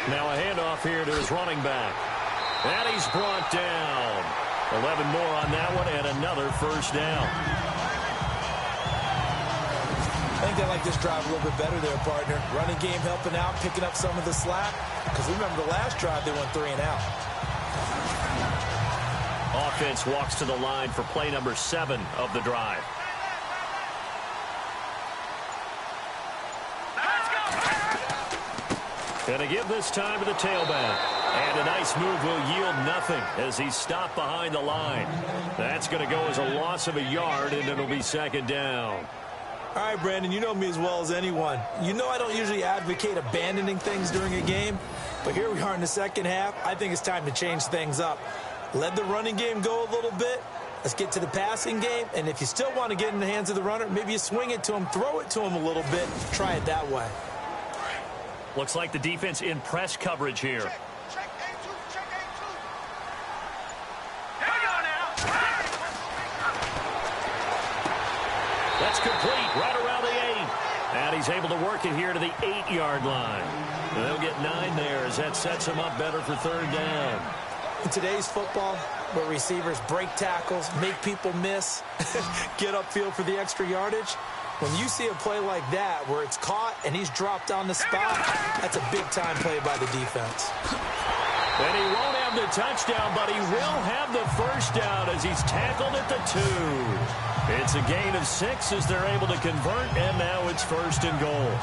Now a handoff here to his running back. And he's brought down. 11 more on that one and another first down. I think they like this drive a little bit better there, partner. Running game helping out, picking up some of the slack. Because remember the last drive, they went 3 and out. Offense walks to the line for play number 7 of the drive. Going to give this time to the tailback. And a nice move will yield nothing as he's stopped behind the line. That's going to go as a loss of a yard, and it'll be second down. All right, Brandon, you know me as well as anyone. You know I don't usually advocate abandoning things during a game, but here we are in the second half. I think it's time to change things up. Let the running game go a little bit. Let's get to the passing game, and if you still want to get in the hands of the runner, maybe you swing it to him, throw it to him a little bit, try it that way. Looks like the defense in press coverage here. Check A2, check A2. Here we go now. That's complete right around the 8. And he's able to work it here to the 8-yard line. They'll get 9 there as that sets him up better for third down. In today's football, where receivers break tackles, make people miss, get upfield for the extra yardage, when you see a play like that where it's caught and he's dropped on the spot, that's a big-time play by the defense. And he won't have the touchdown, but he will have the first down as he's tackled at the 2. It's a gain of 6 as they're able to convert, and now it's first and goal.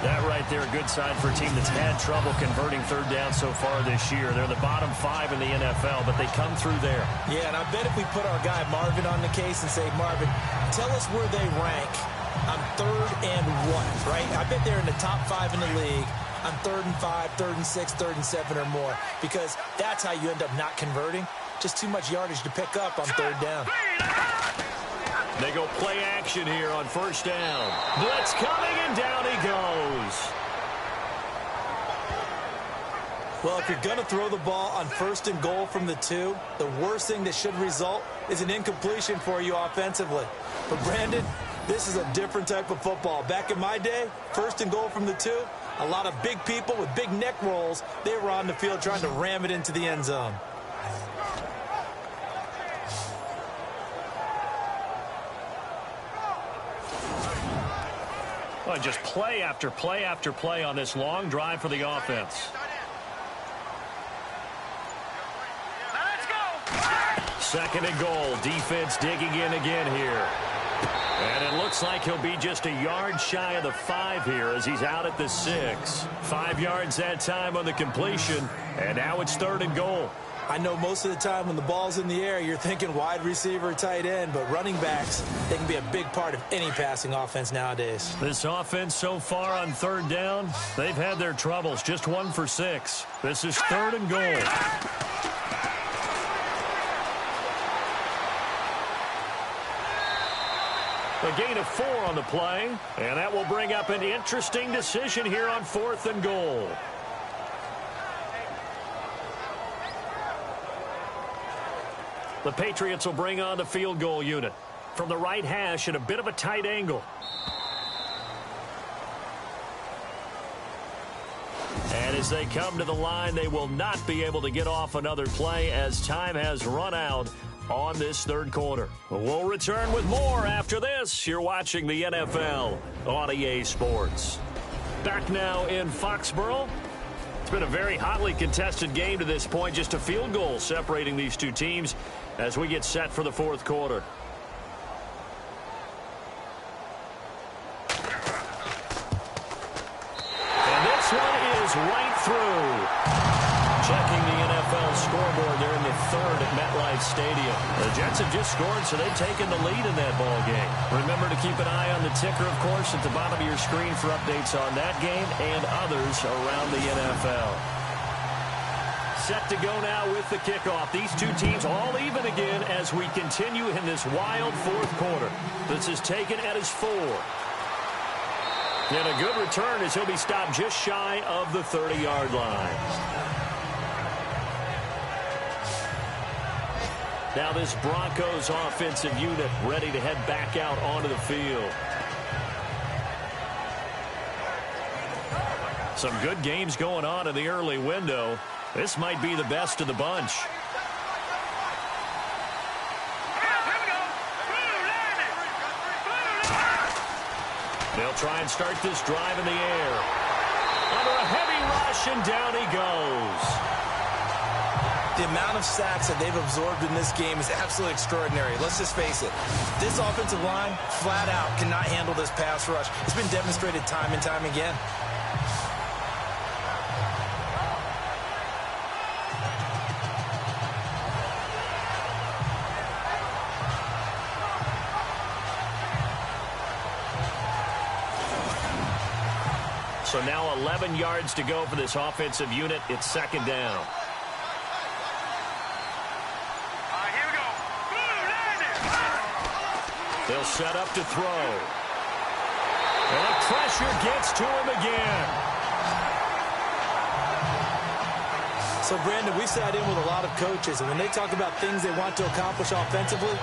That right there, a good sign for a team that's had trouble converting third down so far this year. They're the bottom 5 in the NFL, but they come through there. Yeah, and I bet if we put our guy Marvin on the case and say, Marvin, tell us where they rank on 3rd and 1, right? I bet they're in the top 5 in the league on 3rd and 5, 3rd and 6, 3rd and 7 or more, because that's how you end up not converting. Just too much yardage to pick up on 3rd down. They go play action here on first down. Blitz coming, and down he goes. Well, if you're going to throw the ball on 1st and goal from the 2, the worst thing that should result is an incompletion for you offensively. But, Brandon, this is a different type of football. Back in my day, 1st and goal from the 2, a lot of big people with big neck rolls, they were on the field trying to ram it into the end zone. Well, just play after play after play on this long drive for the offense. Let's go. Second and goal. Defense digging in again here. And it looks like he'll be just a yard shy of the 5 here as he's out at the 6. 5 yards that time on the completion. And now it's 3rd and goal. I know most of the time when the ball's in the air, you're thinking wide receiver, tight end, but running backs, they can be a big part of any passing offense nowadays. This offense so far on 3rd down, they've had their troubles. Just 1 for 6. This is 3rd and goal. A gain of 4 on the play, and that will bring up an interesting decision here on 4th and goal. The Patriots will bring on the field goal unit from the right hash at a bit of a tight angle. And as they come to the line, they will not be able to get off another play as time has run out on this 3rd quarter. We'll return with more after this. You're watching the NFL on EA Sports. Back now in Foxborough. It's been a very hotly contested game to this point. Just a field goal separating these two teams as we get set for the 4th quarter. And this one is right through. Checking the NFL scoreboard, they're in the 3rd at MetLife Stadium. The Jets have just scored, so they've taken the lead in that ball game. Remember to keep an eye on the ticker, of course, at the bottom of your screen for updates on that game and others around the NFL. Set to go now with the kickoff. These two teams all even again as we continue in this wild 4th quarter. This is taken at his 4. And a good return as he'll be stopped just shy of the 30-yard line. Now this Broncos offensive unit ready to head back out onto the field. Some good games going on in the early window. This might be the best of the bunch. They'll try and start this drive in the air. Under a heavy rush, and down he goes. The amount of sacks that they've absorbed in this game is absolutely extraordinary. Let's just face it. This offensive line, flat out, cannot handle this pass rush. It's been demonstrated time and time again. So now 11 yards to go for this offensive unit. It's second down. Here we go. They'll set up to throw. And the pressure gets to him again. So, Brandon, we sat in with a lot of coaches, and when they talk about things they want to accomplish offensively,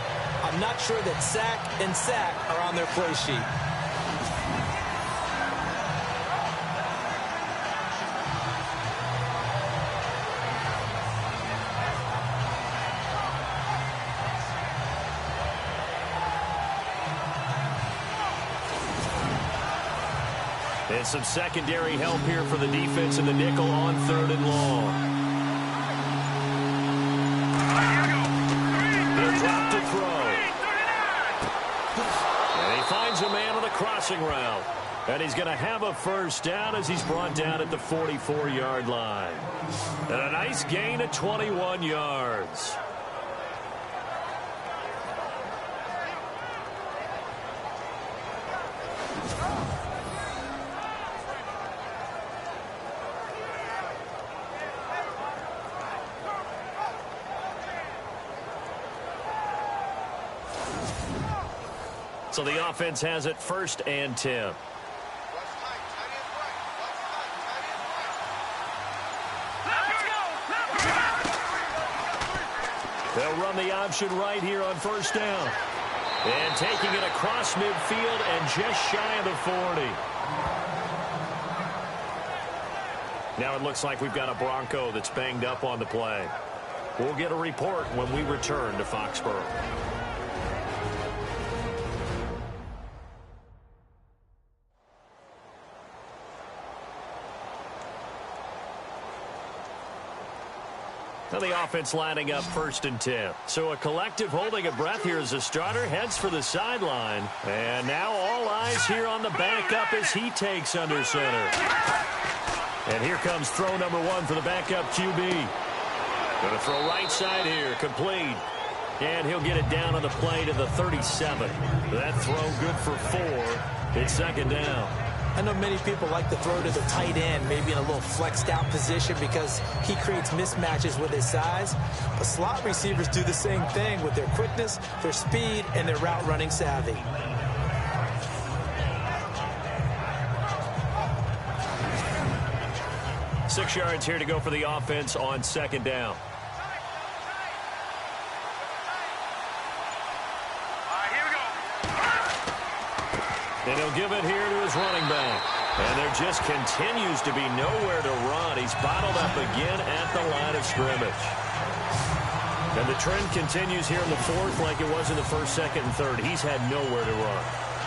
I'm not sure that sack and sack are on their play sheet. And some secondary help here for the defense in the nickel on 3rd and long. He'll drop to throw. And he finds a man on the crossing route. And he's going to have a first down as he's brought down at the 44-yard line. And a nice gain of 21 yards. So the offense has it 1st and 10. They'll run the option right here on 1st down. And taking it across midfield and just shy of the 40. Now it looks like we've got a Bronco that's banged up on the play. We'll get a report when we return to Foxborough. Now the offense lining up 1st and 10. So a collective holding a breath here as the starter heads for the sideline. And now all eyes here on the backup as he takes under center. And here comes throw number 1 for the backup QB. Going to throw right side here, complete. And he'll get it down on the play to the 37. That throw good for 4. It's 2nd down. I know many people like to throw to the tight end, maybe in a little flexed out position because he creates mismatches with his size. But slot receivers do the same thing with their quickness, their speed, and their route running savvy. Six yards here to go for the offense on 2nd down. And he'll give it here to his running back. And there just continues to be nowhere to run. He's bottled up again at the line of scrimmage. And the trend continues here in the 4th like it was in the 1st, 2nd, and 3rd. He's had nowhere to run.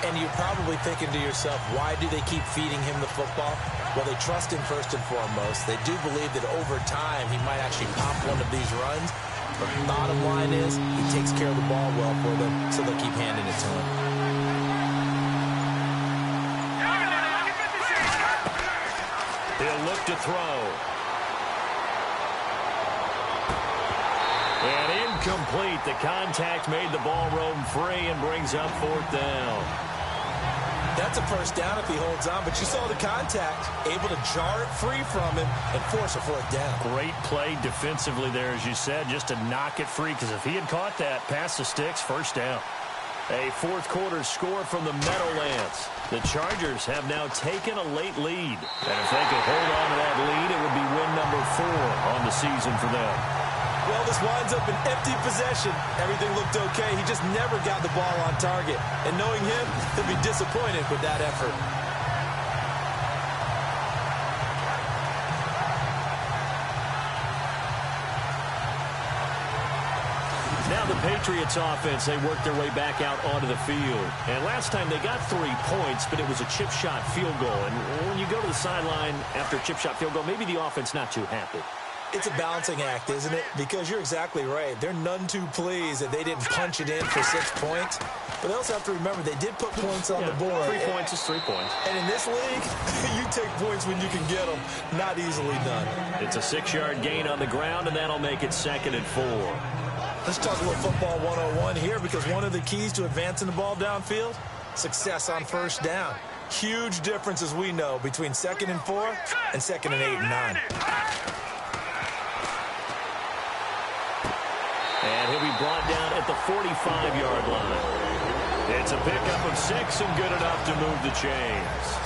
And you're probably thinking to yourself, why do they keep feeding him the football? Well, they trust him first and foremost. They do believe that over time he might actually pop one of these runs. But the bottom line is he takes care of the ball well for them, so they'll keep handing it to him. He'll look to throw. And incomplete. The contact made the ball roam free and brings up 4th down. That's a first down if he holds on, but you saw the contact, able to jar it free from him and force a 4th down. Great play defensively there, as you said, just to knock it free, because if he had caught that, past the sticks, 1st down. A 4th quarter score from the Meadowlands. The Chargers have now taken a late lead. And if they could hold on to that lead, it would be win number 4 on the season for them. Well, this winds up an empty possession. Everything looked okay. He just never got the ball on target. And knowing him, he'll be disappointed with that effort. Now the Patriots offense, they worked their way back out onto the field. And last time they got 3 points, but it was a chip shot field goal. And when you go to the sideline after a chip shot field goal, maybe the offense not too happy. It's a balancing act, isn't it? Because you're exactly right. They're none too pleased that they didn't punch it in for 6 points. But they also have to remember they did put points on the board. 3 points is 3 points. And in this league, you take points when you can get them. Not easily done. It's a 6-yard gain on the ground, and that'll make it 2nd and 4. Let's talk a little football 101 here, because one of the keys to advancing the ball downfield, success on first down. Huge difference, as we know, between 2nd and 4 and 2nd and 8 and 9. And he'll be brought down at the 45-yard line. It's a pickup of 6 and good enough to move the chains.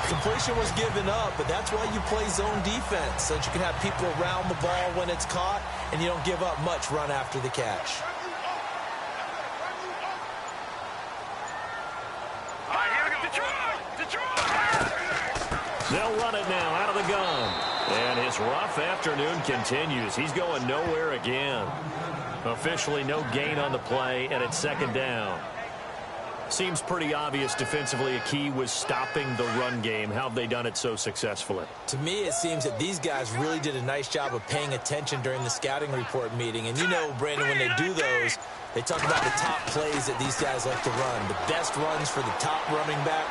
Completion was given up, but that's why you play zone defense, so that you can have people around the ball when it's caught, and you don't give up much run after the catch. All right, here we go. Detroit! They'll run it now out of the gun. And his rough afternoon continues. He's going nowhere again. Officially no gain on the play, and it's 2nd down. Seems pretty obvious defensively a key was stopping the run game. How have they done it so successfully? To me, it seems that these guys really did a nice job of paying attention during the scouting report meeting. And you know, Brandon, when they do those, they talk about the top plays that these guys like to run. The best runs for the top running back,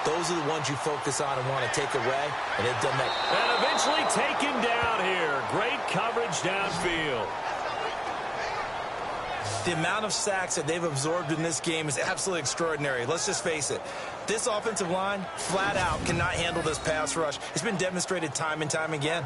those are the ones you focus on and want to take away. And they've done that. And eventually take him down here. Great coverage downfield. The amount of sacks that they've absorbed in this game is absolutely extraordinary. Let's just face it. This offensive line, flat out, cannot handle this pass rush. It's been demonstrated time and time again.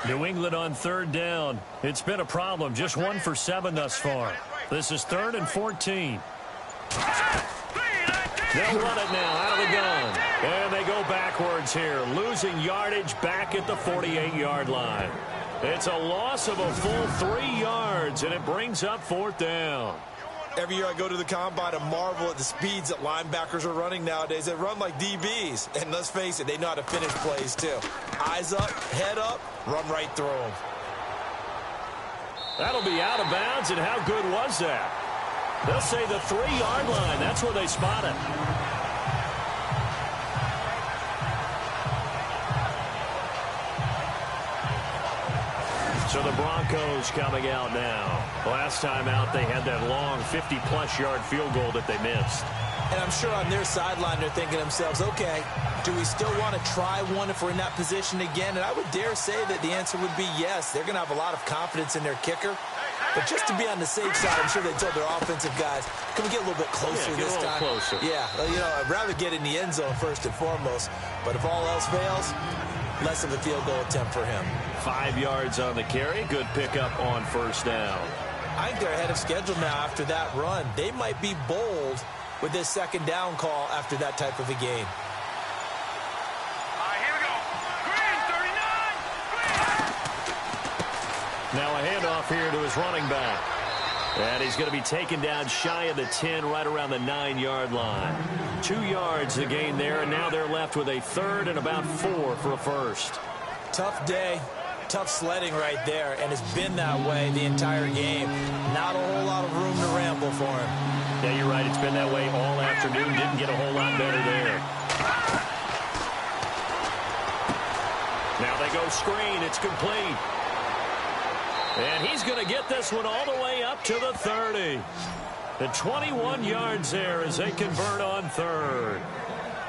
New England on 3rd down. It's been a problem. Just 1 for 7 thus far. This is 3rd and 14. They'll run it now out of the gun. And they go backwards here, losing yardage back at the 48-yard line. It's a loss of a full 3 yards, and it brings up 4th down. Every year I go to the combine and marvel at the speeds that linebackers are running nowadays. They run like DBs. And let's face it, they know how to finish plays too. Eyes up, head up, run right through them. That'll be out of bounds, and how good was that? They'll say the 3-yard line. That's where they spot it. So the Broncos coming out now. Last time out, they had that long 50-plus yard field goal that they missed. And I'm sure on their sideline they're thinking to themselves, okay, do we still want to try one if we're in that position again? And I would dare say that the answer would be yes. They're going to have a lot of confidence in their kicker. But just to be on the safe side, I'm sure they told their offensive guys, can we get a little bit closer this time? Closer. Yeah, you know, I'd rather get in the end zone first and foremost. But if all else fails, less of a field goal attempt for him. 5 yards on the carry. Good pickup on 1st down. I think they're ahead of schedule now after that run. They might be bold with this 2nd down call after that type of a game. All right, here we go. Green, 39. Now a handoff here to his running back. And he's going to be taken down shy of the 10, right around the 9-yard line. 2 yards the gain there, and now they're left with a 3rd and about 4 for a first. Tough day. Tough sledding right there, and it's been that way the entire game. Not a whole lot of room to ramble for him. Yeah, you're right. It's been that way all afternoon. Didn't get a whole lot better there. Now they go screen. It's complete. And he's going to get this one all the way up to the 30. The 21 yards there as they convert on 3rd.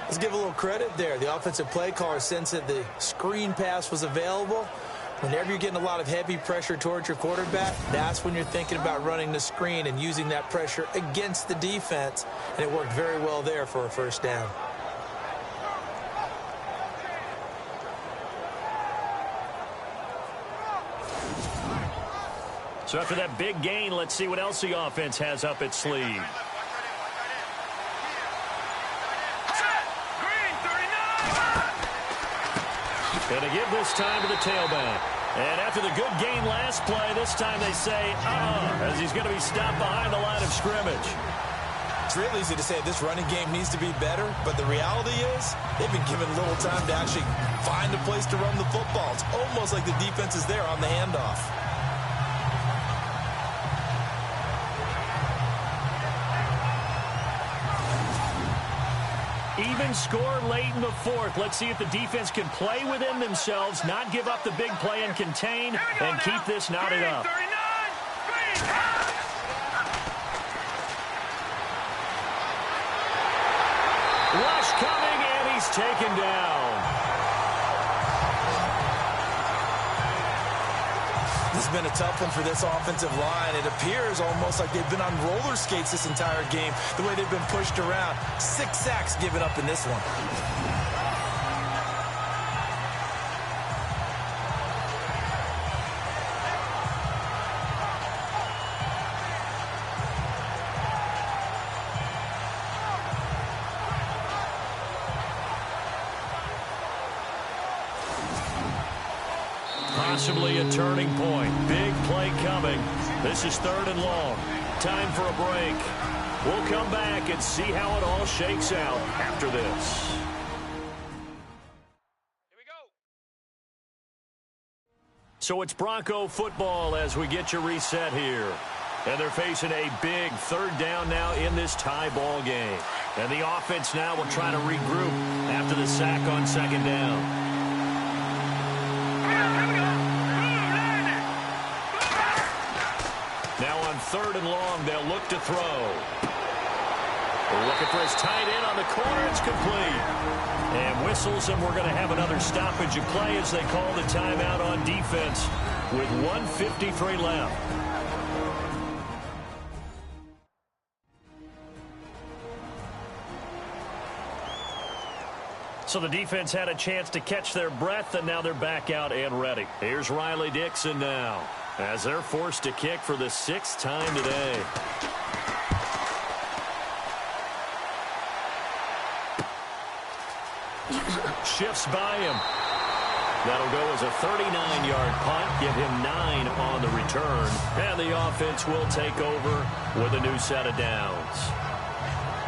Let's give a little credit there. The offensive play caller sensed that the screen pass was available. Whenever you're getting a lot of heavy pressure towards your quarterback, that's when you're thinking about running the screen and using that pressure against the defense. And it worked very well there for a 1st down. So after that big gain, let's see what else the offense has up its sleeve. Green, 39. Going to give this time to the tailback. And after the good gain last play, this time they say, as he's going to be stopped behind the line of scrimmage. It's real easy to say this running game needs to be better, but the reality is they've been given little time to actually find a place to run the football. It's almost like the defense is there on the handoff. Even score late in the fourth. Let's see if the defense can play within themselves, not give up the big play and contain, and keep this knotted up. Rush coming, and he's taken down. This has been a tough one for this offensive line. It appears almost like they've been on roller skates this entire game, the way they've been pushed around. 6 sacks given up in this one. Possibly a turning point. Big play coming. This is 3rd and long. Time for a break. We'll come back and see how it all shakes out after this. Here we go. So it's Bronco football as we get you reset here. And they're facing a big 3rd down now in this tie ball game. And the offense now will try to regroup after the sack on 2nd down. Now on 3rd and long, they'll look to throw. We're looking for his tight end on the corner. It's complete. And whistles, and we're going to have another stoppage of play as they call the timeout on defense with 1:53 left. So the defense had a chance to catch their breath, and now they're back out and ready. Here's Riley Dixon now, as they're forced to kick for the 6th time today. Shifts by him. That'll go as a 39-yard punt, give him 9 on the return, and the offense will take over with a new set of downs.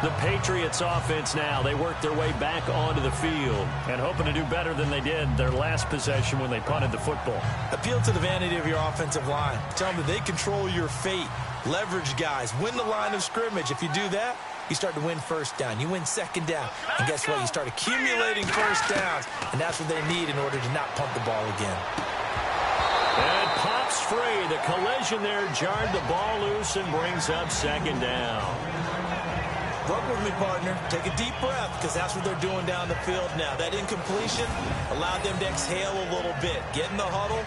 The Patriots offense now, they work their way back onto the field and hoping to do better than they did their last possession when they punted the football. Appeal to the vanity of your offensive line. Tell them that they control your fate. Leverage guys. Win the line of scrimmage. If you do that, you start to win 1st down. You win 2nd down. And guess what? You start accumulating 1st downs. And that's what they need in order to not punt the ball again. And pops free. The collision there jarred the ball loose and brings up 2nd down. Work with me, partner. Take a deep breath, because that's what they're doing down the field now. That incompletion allowed them to exhale a little bit. Get in the huddle,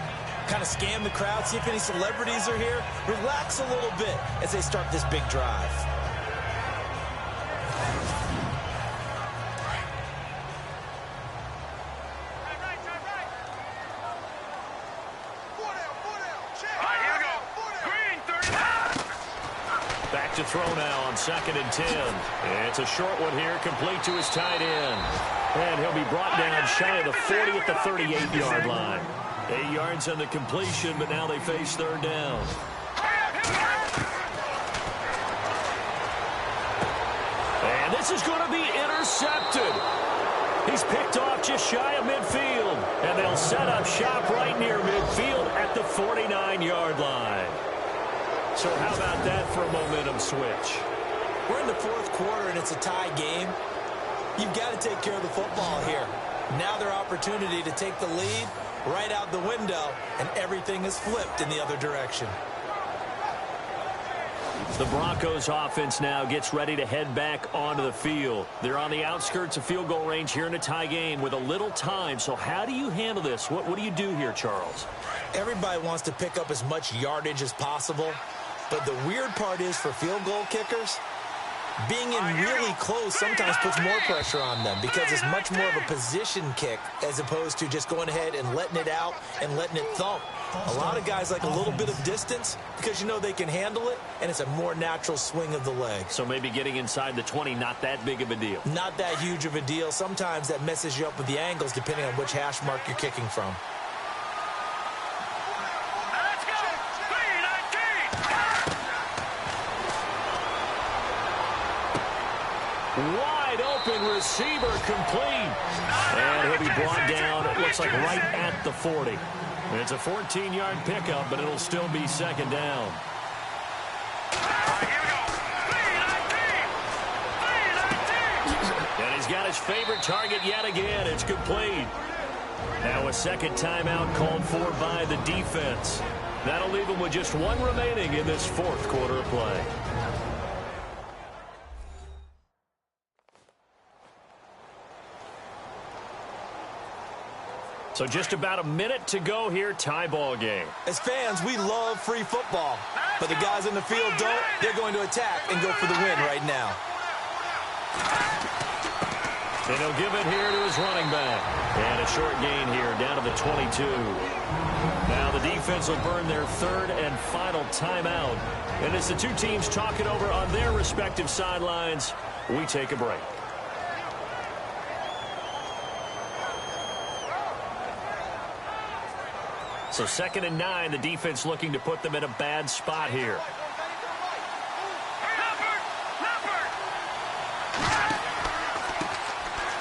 kind of scan the crowd, see if any celebrities are here. Relax a little bit as they start this big drive. To throw now on 2nd and 10. It's a short one here, complete to his tight end. And he'll be brought down shy of the 40 at the 38-yard line. 8 yards on the completion, but now they face 3rd down. And this is going to be intercepted. He's picked off just shy of midfield. And they'll set up shop right near midfield at the 49-yard line. So how about that for a momentum switch? We're in the 4th quarter, and it's a tie game. You've got to take care of the football here. Now their opportunity to take the lead right out the window, and everything is flipped in the other direction. The Broncos offense now gets ready to head back onto the field. They're on the outskirts of field goal range here in a tie game with a little time. So how do you handle this? What do you do here, Charles? Everybody wants to pick up as much yardage as possible. But the weird part is, for field goal kickers, being in really close sometimes puts more pressure on them, because it's much more of a position kick as opposed to just going ahead and letting it out and letting it thump. A lot of guys like a little bit of distance because you know they can handle it, and it's a more natural swing of the leg. So maybe getting inside the 20, not that big of a deal. Not that huge of a deal. Sometimes that messes you up with the angles depending on which hash mark you're kicking from. receiver complete. And he'll be brought down, it looks like right at the 40. It's a 14-yard pickup, but it'll still be second down. And he's got his favorite target yet again. It's complete. Now a second timeout called for by the defense. That'll leave him with just one remaining in this fourth quarter of play. So just about a minute to go here, tie ball game. As fans, we love free football. But the guys in the field don't. They're going to attack and go for the win right now. And he'll give it here to his running back. And a short gain here down to the 22. Now the defense will burn their third and final timeout. And as the two teams talk it over on their respective sidelines, we take a break. So 2nd and 9, the defense looking to put them in a bad spot here.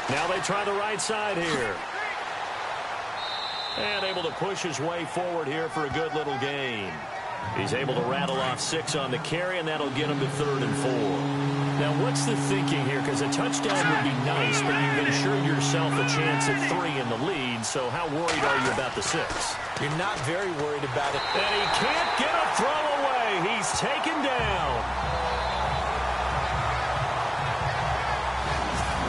Now they try the right side here. And able to push his way forward here for a good little gain. He's able to rattle off 6 on the carry, and that'll get him to 3rd and 4. Now, what's the thinking here? Because a touchdown would be nice, but you've ensured yourself a chance at 3 in the lead, so how worried are you about the 6? You're not very worried about it. And he can't get a throw away. He's taken down.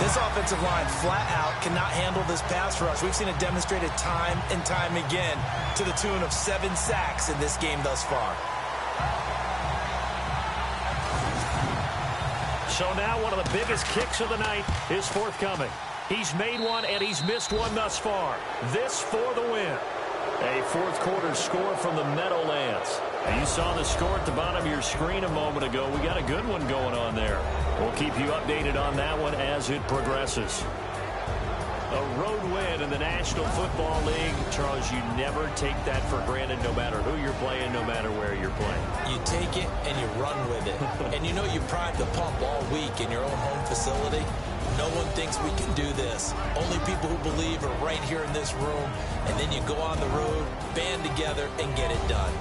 This offensive line flat out cannot handle this pass rush. We've seen it demonstrated time and time again to the tune of 7 sacks in this game thus far. So now one of the biggest kicks of the night is forthcoming. He's made one and he's missed one thus far. This for the win. A fourth quarter score from the Meadowlands. And you saw the score at the bottom of your screen a moment ago. We got a good one going on there. We'll keep you updated on that one as it progresses. A road win in the National Football League. Charles, you never take that for granted no matter who you're playing, no matter where you're playing. You take it and you run with it. And you know you primed the pump all week in your own home facility. No one thinks we can do this. Only people who believe are right here in this room. And then you go on the road, band together, and get it done.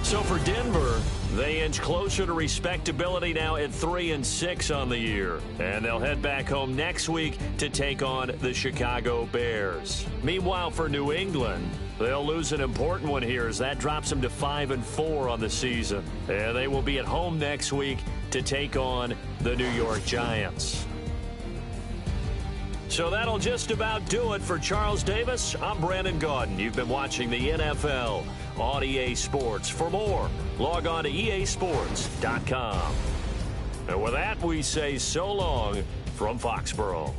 So for Denver, they inch closer to respectability now at 3-6 on the year. And they'll head back home next week to take on the Chicago Bears. Meanwhile, for New England, they'll lose an important one here as that drops them to 5-4 on the season. And they will be at home next week to take on the New York Giants. So that'll just about do it for Charles Davis. I'm Brandon Gaudin. You've been watching the NFL on EA Sports. For more, log on to easports.com. And with that, we say so long from Foxborough.